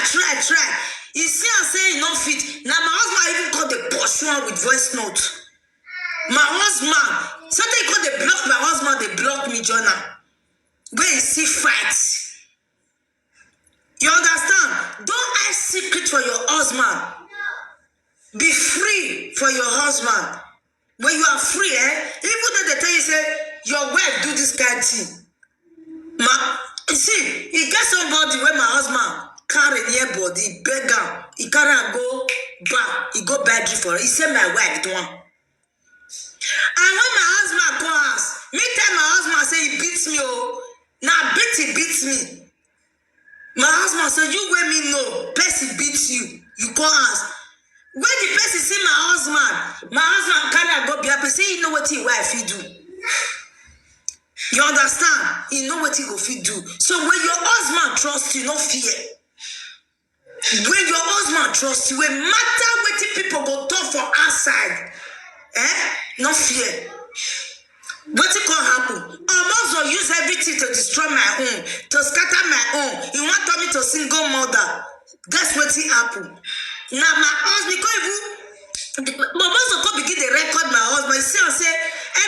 You see, I say not fit. Now my husband even called the pursuer with voice note. My husband, something called they block my husband. They block me, Jonah. When you see fights, you understand? Don't ask secret for your husband. Be free for your husband. When you are free, even though they tell you, say, your wife do this kind of thing. You see, he get somebody where my husband carry near body, beg him. He carry and go back. He go bad for it. He say, my wife do one. And when my husband comes, me tell my husband, say, he beats me, oh. Now, he beats me. My husband say, you let me know, person beats you. You go ask. When the person see my husband carry go be happy, say, you know what his wife he do. You understand? You know what he go fit do. So when your husband trusts you, no fear. When your husband trusts you, no matter what people go talk for outside, no fear. What it can happen? Almost will use everything to destroy my own, to scatter my own. You want me to single mother? That's what it happen. Now my husband, because even Almost will begin to record my husband. He say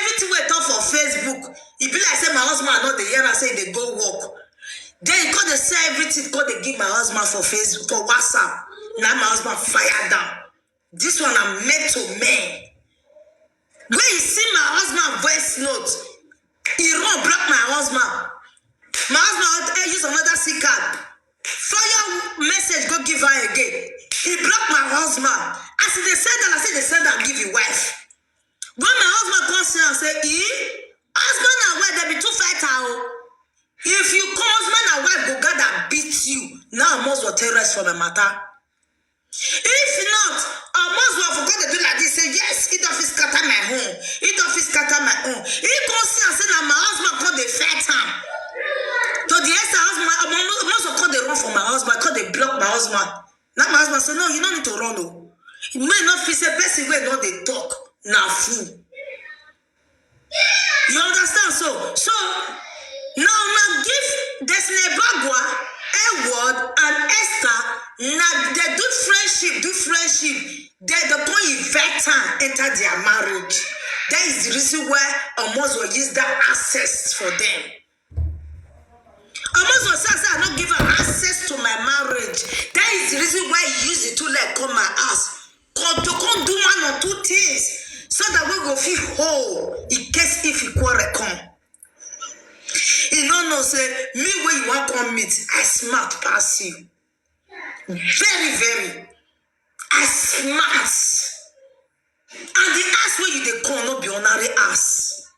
everything we talk for Facebook. It be like say my husband not the year I say they go work. Then you they say everything, they give my husband for Facebook, for WhatsApp. Now my husband fire down. This one I'm meant to man. When you see my husband voice note, he run block my husband. My husband use another SIM card. Fire message, go give her again. He blocked my husband. As they said that, I said they said that give you wife. When my husband comes here and say, husband and wife, they be two fighter. If you call husband and wife, go God that beat you. Now I must go terrorize for my matter. If not, I must go forget to do like this. Say yes, it don't scatter my home. It don't scatter my home. He comes here and say that my husband called the fight him. So the ex husband, I must call the run for my husband. Call they block my husband. Now my husband say no, you don't need to run. No, you may not feel say person way not they talk. Now fool. You understand? So now give Destiny Bagua, Edward, and Esther. Now they do friendship. They the point invite enter their marriage. That is the reason why Almost will use that access for them. Almost will say I not give her access to my marriage. That is the reason why he use it to let come my house. To come do one or two things. So that we go feel whole in case if you quarrel come. You know, say, me where you want to meet, I smart pass you. Very, very. I smart. And the ass where you they come, not be ordinary ass.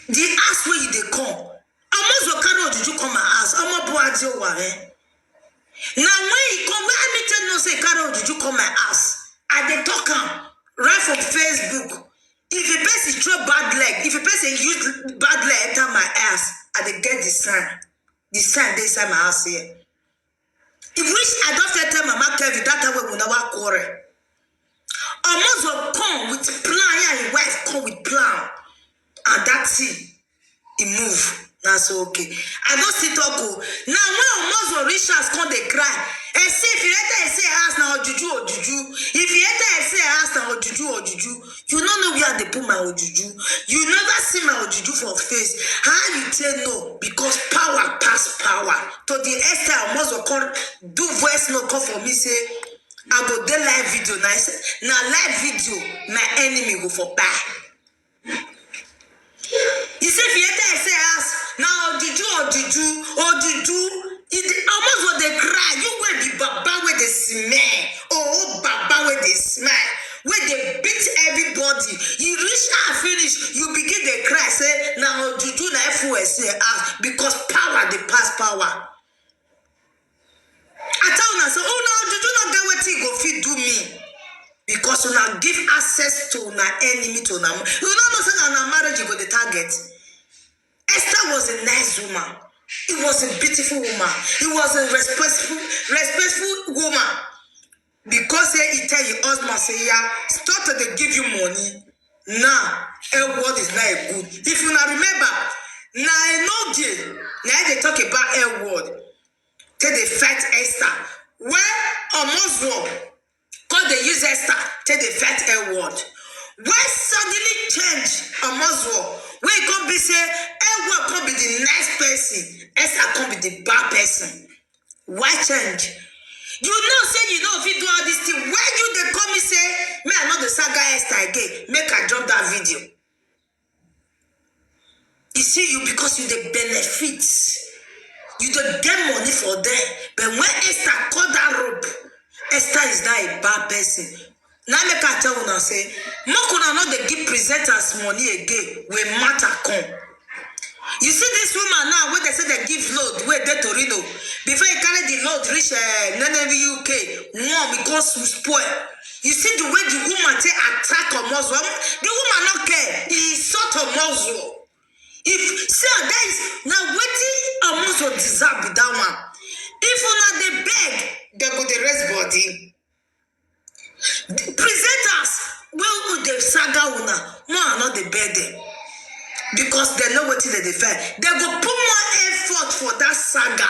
The ass where you they come. Almost will carry out you come my ass. I'm a boy at your way. Now when you come, when I meet you, no say carry out you come my ass. I dey talk am right from Facebook. If a person throw bad leg, if a person use bad leg enter my ass, I dey get the sign. The sign dey inside my house here. If which I don't tell Mama Kevin that time we will never quarrel. Almost will come with plan, yeah, your wife come with plan, and that's it. He move. That's okay. I don't sit talk. Now when almost will reach us, come they cry. And say if you enter say ask now juju. If you enter say ask now juju, you don't know where they put my juju. You never see my juju for face. How you tell no? Because power pass power. To the Esther almost will come do voice no come for me say I go do live video. Now live video my enemy go for buy. You say if you enter say ask now juju. It almost what they cry. You will be baba where they smell. Oh, baba where they smell. Where they beat everybody. You reach and finish. You begin to cry. Say, now juju na FOS because power, they pass power. I tell you now, say, oh no, juju not get what he go fit do me. Because you now give access to my enemy to them. You don't know say that marriage you go the target. Esther was a nice woman. It was a beautiful woman. It was a respectful woman. Because he tell your husband, say, yeah, start to give you money. Now, Edward is not good. If you not remember, now I know now they talk about Edward. Till they fight Esther. Where almost war, because they use Esther, till they fight Edward. Why suddenly change almost war? Where it can be say, Edward can be the nice person, Esther can be the bad person. Why change? You know, say you know if you do all this thing, why you they come me say, me I know the saga Esther again, make I drop that video. You see you because you the benefits. You don't get money for them. But when Esther cut that rope, Esther is not a bad person. Now make I tell you now say, Mokuna not they give presenters money again when matter come. You see this woman now when they say they give load, where they Torino. Before you carry the load reach Neneveh UK, one because we spoil. You see the way the woman say attack a Muslim, the woman not care. He sort of Muslim. If say that is now waiting a Muslim deserve with that one. If not they beg, they go the rest body. The presenters will the saga una more not the bed because they know what they defend. They go put more effort for that saga.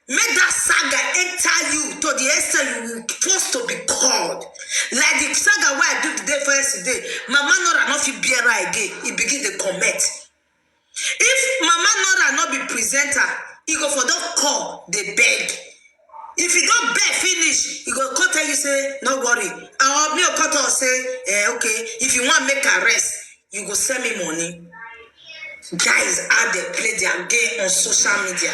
Make that saga enter you to the extent you will forced to be called. Like the saga where I do today dey for yesterday, Mama Nora not fit bear again. He begin to comment. If Mama Nora not be presenter, he go for that call, they beg. If you don't beg finish, he go call tell you say, no worry. Our me call to say, okay, if you want make a rest, you go send me money. Guys, how they play their game on social media.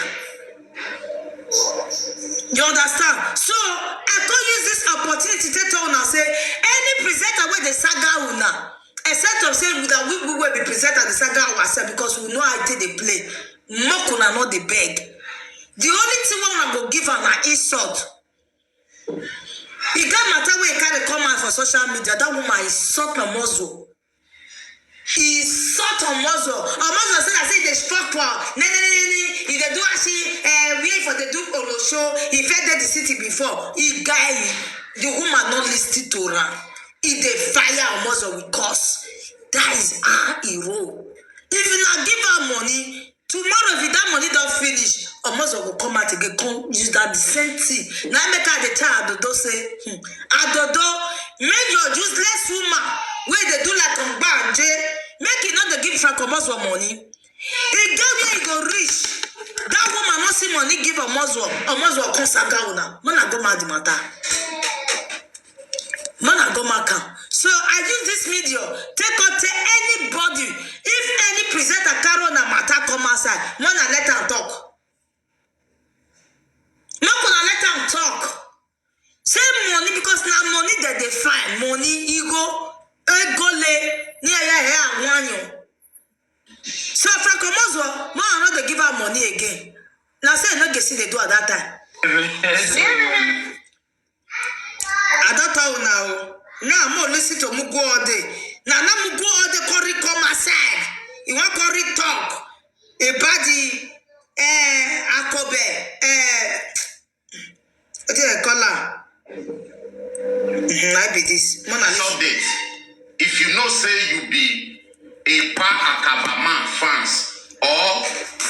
You understand? So I could use this opportunity to tell una say any presenter where the saga una, except of say that we will be presenter the saga ourselves because we know how they play. Mock una not the beg. The only thing one go give her an insult. It don't matter where you carry come out for social media. That woman is insult a muzzle. He insult a muzzle. A muzzle say I say they struck her. If they do actually wait for the do Olo show, he fed the city before. He guy the woman not listed to her. He they fire a muzzle with curse. That is our hero. If you not give her money, tomorrow if that money don't finish, a muzzle will come out again, come use that the same thing. Now make her the tell Adodo say, Adodo, make your useless woman where they do like on banje, make it not to give Franco Muslim money. He gave you go rich. That woman not see money give a Muslim come sagauna. Mana go mad matter. Mana go maka. So I use this video take out to anybody. If any presenter carry on a matter come outside, mana let her talk. Not gonna let them talk. Say money because now money that they find. Money, ego, near. So Franco Moswa, man, not to give her money again. Now say not get see they do at that time. I don't know now. Now I'm more listen to Mugo all day. Now Mugo all day curry come aside. You want curry talk. A body Akobe what did I call her? I be this. Update. If you know say you be a Pa Akaba man fans or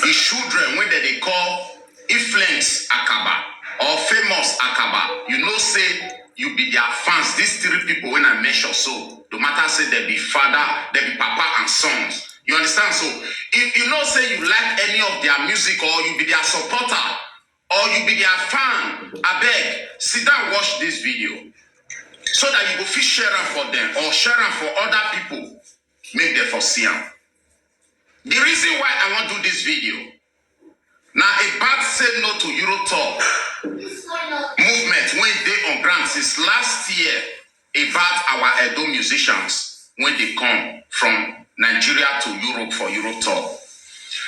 the children when they call influence Akaba or famous Akaba, you know say you be their fans. These three people when I mention so, no matter say they be father, they be papa and sons. You understand? So if you know say you like any of their music or you be their supporter or you be their fan, I beg, sit down watch this video so that you go fit share them for them or share them for other people. Make them for see them. The reason why I want to do this video now about say no to Euro Talk movement when they on ground since last year about our Edo musicians when they come from Nigeria to Europe for Euro Talk.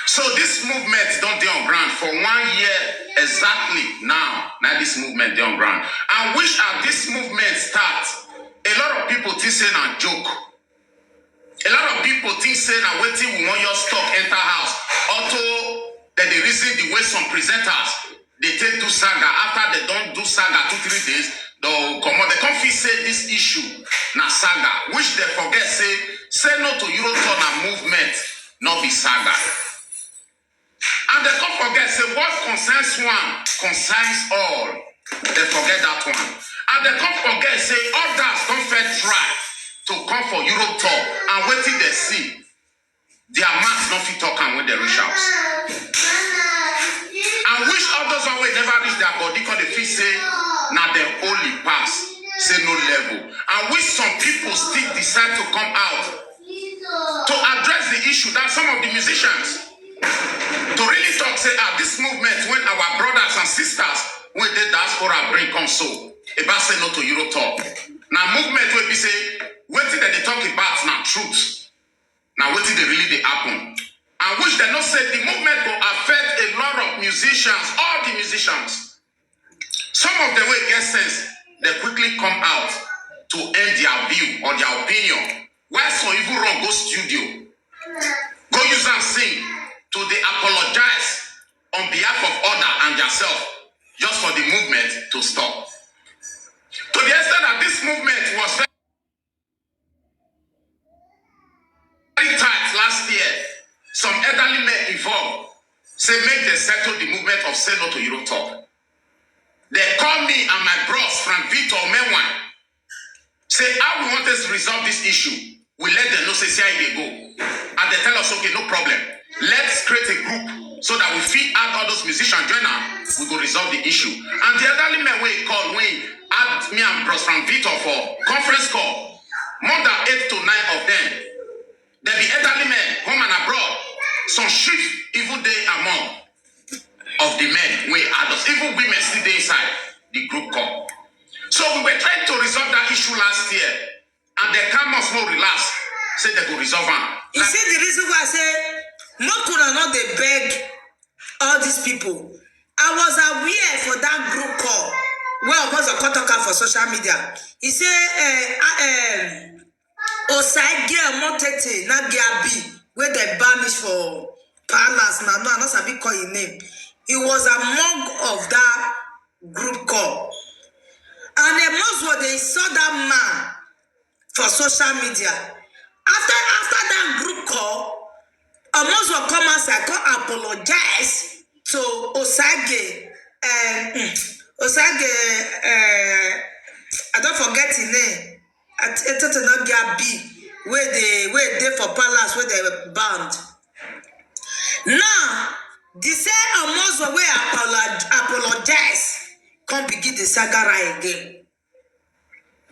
So this movement don't dey on ground for 1 year exactly now. Now this movement dey on ground. And which at this movement start, a lot of people think say na joke. A lot of people think say na wetin we want your stock enter house. Although that the reason the way some presenters they take do saga after they don't do saga 2-3 days, they'll come on. They can't feel say this issue na saga, which they forget say no to Euro Talk na movement, not be saga. And they can't forget, say what concerns one concerns all. They forget that one. And they can't forget, say others don't fair try to come for Europe Talk and wait till they see their mouths not fit talk and when they reach out. And which others one will never reach their body because they feel say now they only pass, say no level. And which some people still decide to come out to address the issue that some of the musicians to really talk say this movement when our brothers and sisters when the diaspora bring come so about say no to Euro Talk. Now movement will be say waiting that they talk about now truth. Now waiting they really they happen. And which they not say the movement will affect a lot of musicians, all the musicians. Some of them will get sense, they quickly come out to end their view or their opinion. Why so even wrong go studio? Go use and sing. To they apologize on behalf of other and yourself just for the movement to stop. To the extent that this movement was very tight last year, some elderly men involved say make they settle the movement of say no to Euro Talk. They call me and my bros Frank Victor Menwan Say how we want us to resolve this issue. We let them know, say how they go. And they tell us, okay, no problem. Let's create a group so that we feed out all those musicians, join us, we go resolve the issue. And the elderly men we call, we add me and Bros Frank Victor for conference call. More than 8 to 9 of them. There be elderly men, home and abroad. Some shift, even they among of the men, we adults, even women still inside the group call. So we were trying to resolve that issue last year, and they come us more relaxed, say they go resolve it. You see the reason why I say, no could not they beg all these people. I was aware for that group call, where I was a contact for social media. He said, Osage Motete, not Gabi, where they banished for Palace, now no, I'm not sabi call his name. He was among of that group call. And the most what they saw that man for social media. After that group call, almost will come outside, come apologize to Osage. I don't forget his name. It's not Gabi, where they for Palace, where they were banned. Now, they say almost will apologize. Can't begin the saga again.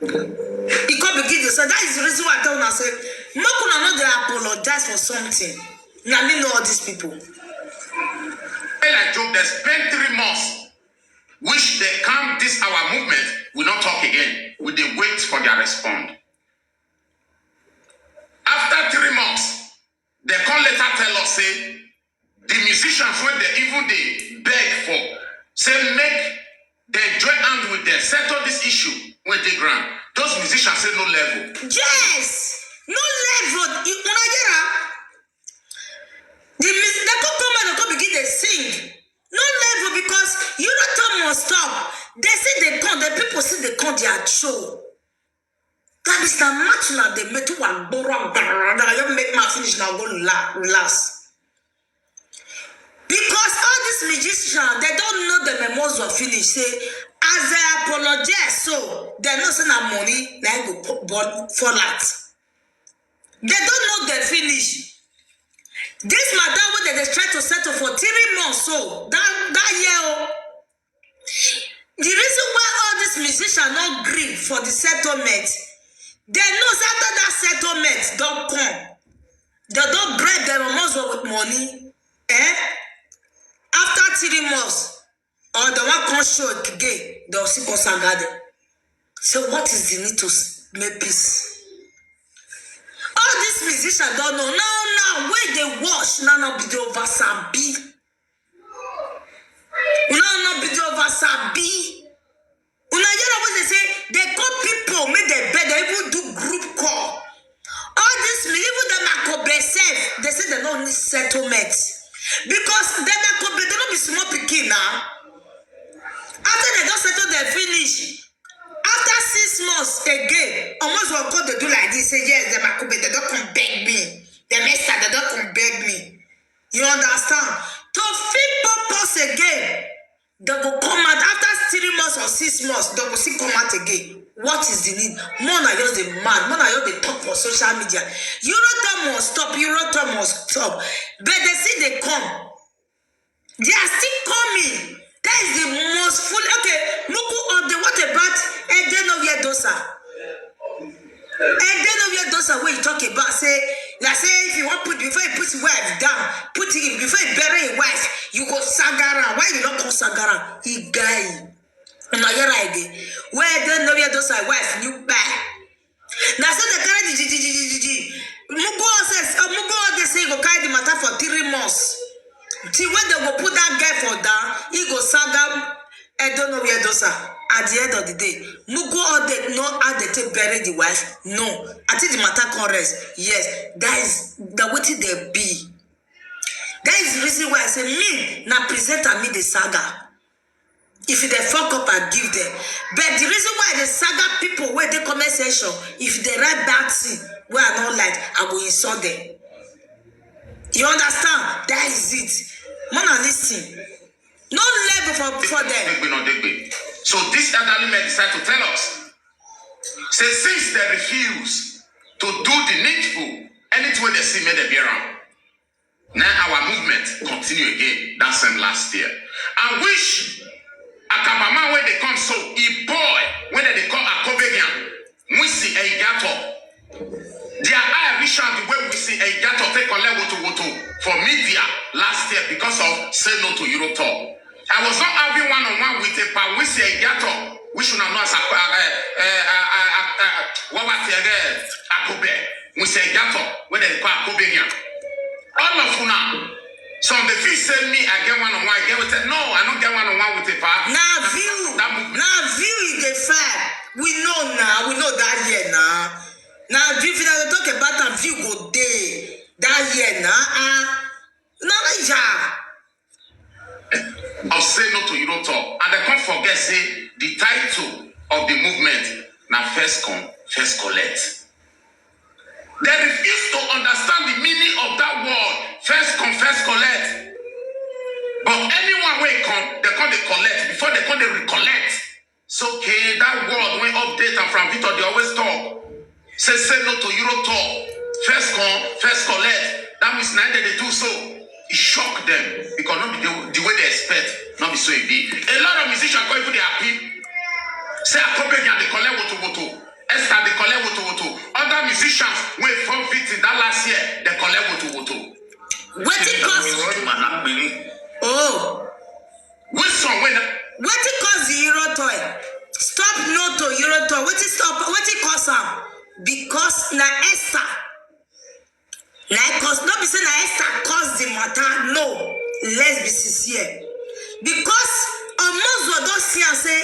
He can't begin the saga. That is the reason why I tell you, say, no can not they apologize for something. Now, I know all these people. Like joke, they spent 3 months, which they come this our movement, we not talk again. We they wait for their response. After 3 months, they come later tell us, say, the musicians when they beg for, say make they join hands with them, settle this issue when they grant. Those musicians say no level. Yes, no level. They come and come begin to sing. No level because Euroton must stop. They say they come, the people say they come their show. That is the match now they make to one borrow. I make my finish now go relax. Because all these magicians, they don't know the memos were finished. Say, as they apologize, so they're not saying that money like will fall out. They don't know the finish. This madam when they try to settle for 3 months, so that year. The reason why all these musicians not agree for the settlement, they know after that settlement don't come. They don't break their memos with money. After 3 months, or the one can show it again, they'll see Osagade. So what is the need to make peace? All these musicians don't know. Now, where they watch, now be the over Sabi. Now be the over Sabi. You know what they say? They call people, make their bed, they even do group call. All this, even the Makobe self, they say they don't need settlement. Because they don't be small picking now. After they don't settle their finish, after 6 months again, almost will come they do like this. Say yes, they don't come beg me. The master they don't come beg me. You understand? To fit purpose again, they will come out after 3 months or 6 months. They will still come out again. What is the need? More than just the man. More than just the talk for social media. Euroton must stop. Euroton must stop. But they see they come. They are still coming. That is the most full. Okay, Muku on the what about Edenovia Dosa? Edenovia Dosa, where you talk about say, like say if you want put before you put your wife down, put it in before you bury your wife, you go Sagara. Why you don't call Sagara? He guy. No, you're right. Where then no, those are wife, new back. Now, so the carry Mugo says, Mugo, they say, go carry the matter for 3 months. See, when they will put that guy for down, he go saga, I don't know where those are. At the end of the day, Mugo or they know how they take bury the wife. No, I think the matter can rest. Yes, that is the way they be. That is the reason why I say, me, now present me the saga. If they fuck up and give them. But the reason why the saga people where they comment section, if they write bad thing, where I don't like, I will insult them. You understand? That is it. Mona, listen. No level for them. So this elderly man decided to tell us. Say since they refuse to do the needful, anything they see made a be around. Now our movement continue again. That same last year. I wish Akabama when they come so a boy when they call Akobegian, we see a gato. Their eye vision the way we see a gato take on level to for media last year because of say no to Euro Tour. I was not having one-on-one with a pa we see a gato. We should not know as what was the Akobe. We say gato when they call Akobegian. All of you now. So the fish send me, I get one-on-one, I get with it. No, I don't get one-on-one with the part. Now view is the fact. We know now, we know that year now. Now view, if you talk about a view go day, that year now, I'll say no to Euro Talk. And I can't forget, say, the title of the movement, now first come, first collect. They refuse to understand the meaning of that word. First come, first collect. But anyone will come, they come, they collect. Before they come, they recollect. So, okay, that word when update and from Victor, they always talk. Say no to Euro Talk. First come, first collect. That means neither they do so. It shocked them. Because not be the way they expect. Not be so it be. A lot of musicians go even they happy. Say a couple and they collect what. Esther, they collect woto. Other musicians went from victim that last year, they collect woto. What it cost? Oh. Which song when? What it cost the Euro Toy? Stop no to Euro Toy. What it stop? What it cost am? Because na Esther. Like cause not be say na Esther cause the matter. No. Let's be sincere. Because almost what don't see and say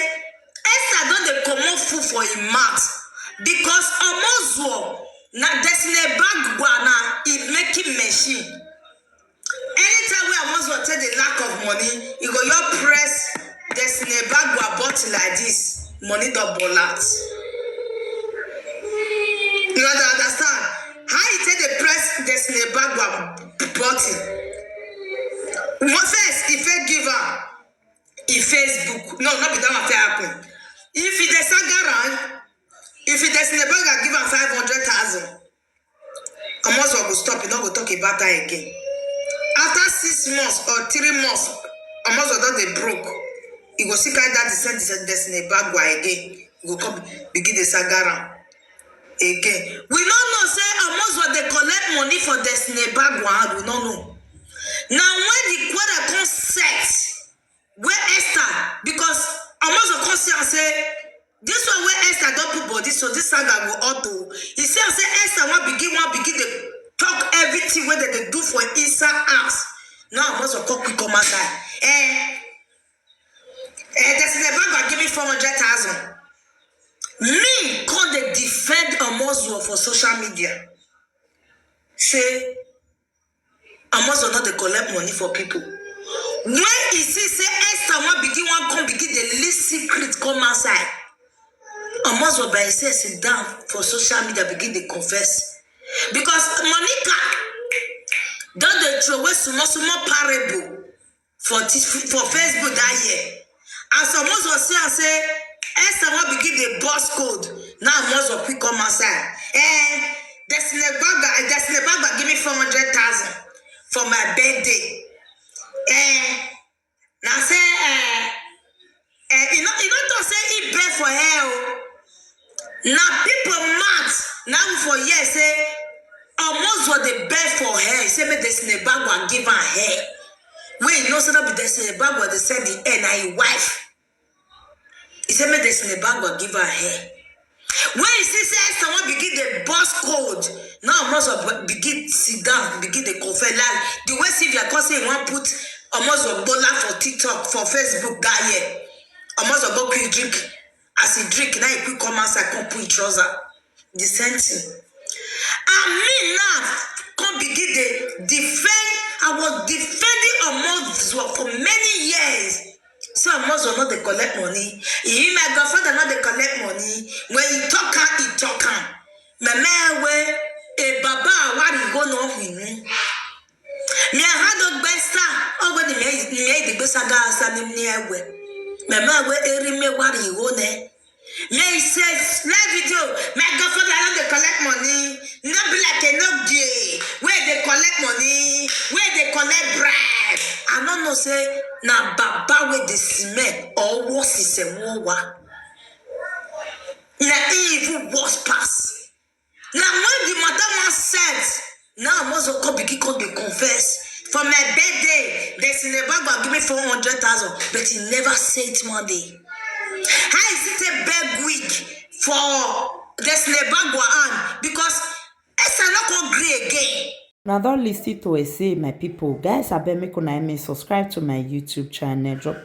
Esther don't they comot food for him mouth. Because Omozo na Destiny Bagwa na it making machine. Anytime we Omozo tell the lack of money, you go your press Destiny Bagwa bottle like this, money double out. You understand? How you take the press Destiny Bagwa bottle? First, if I give her in Facebook, no, not be that what happen. If it is a if it is in the bank, I give her 500,000. Almost will stop. You don't go talk about that again. After 6 months or 3 months, almost will they broke. You go see that descend in the bag again. You go come begin the sagara again. We don't know say almost what they collect money for Destiny Bagwa. We don't know. Now when the quarter comes set, where Esther because almost will come say. This one where Esther don't put body, so this saga go auto. He say Esther want begin to talk everything where they do for inside house. Now I must come quick come outside. That's the bank give me 400,000. Me call they defend Omozo for social media. Say Omozo not they collect money for people. When he say Esther want begin the least secret come outside. Almost what by say sit down for social media begin to confess. Because Monica don't they throw away small parable for Facebook that year. As almost was say Esther will begin the boss code. Now almost what quick come outside. Destiny Bagba give me 400,000 for my birthday. Now say you don't say it bad for her. Now people mad now for years say almost what they beg for her. Say me Destiny Bagwa give her hair. Wait, no say not be Destiny Bagwa they send the hair na his wife. He say me Destiny Bagwa give her hair. When he say someone begin the boss code, now almost begin sit down, begin the confess like the way Sylvia say one put almost a bola for TikTok for Facebook that year. Almost a quick drink. As he drink, now he quick come outside, come put trouser. The same thing. And me now, come begin the defend. I was defending Omozo for many years. So Omozo not they collect money. He my grandfather not they collect money. When he talk, he talk. My man way a baba what he go no him. Me I had a best oh when he made the best guy standing near way. My man way every me what he go ne. Yeah, he says, live video, my godfather don't they collect money. Not be like a no gay. Where they collect money, where they collect bribe. I don't know, say, na baba with the cement or worse is a war. Na evil was pass. Now when the madam said, now I must go because they confess. For my birthday, there's in the bag will give me 400,000, but he never said money. How is it a big week for this Nebagwa because it's not agree again. Now don't listen to it say my people. Guys, I beg me subscribe to my YouTube channel. Drop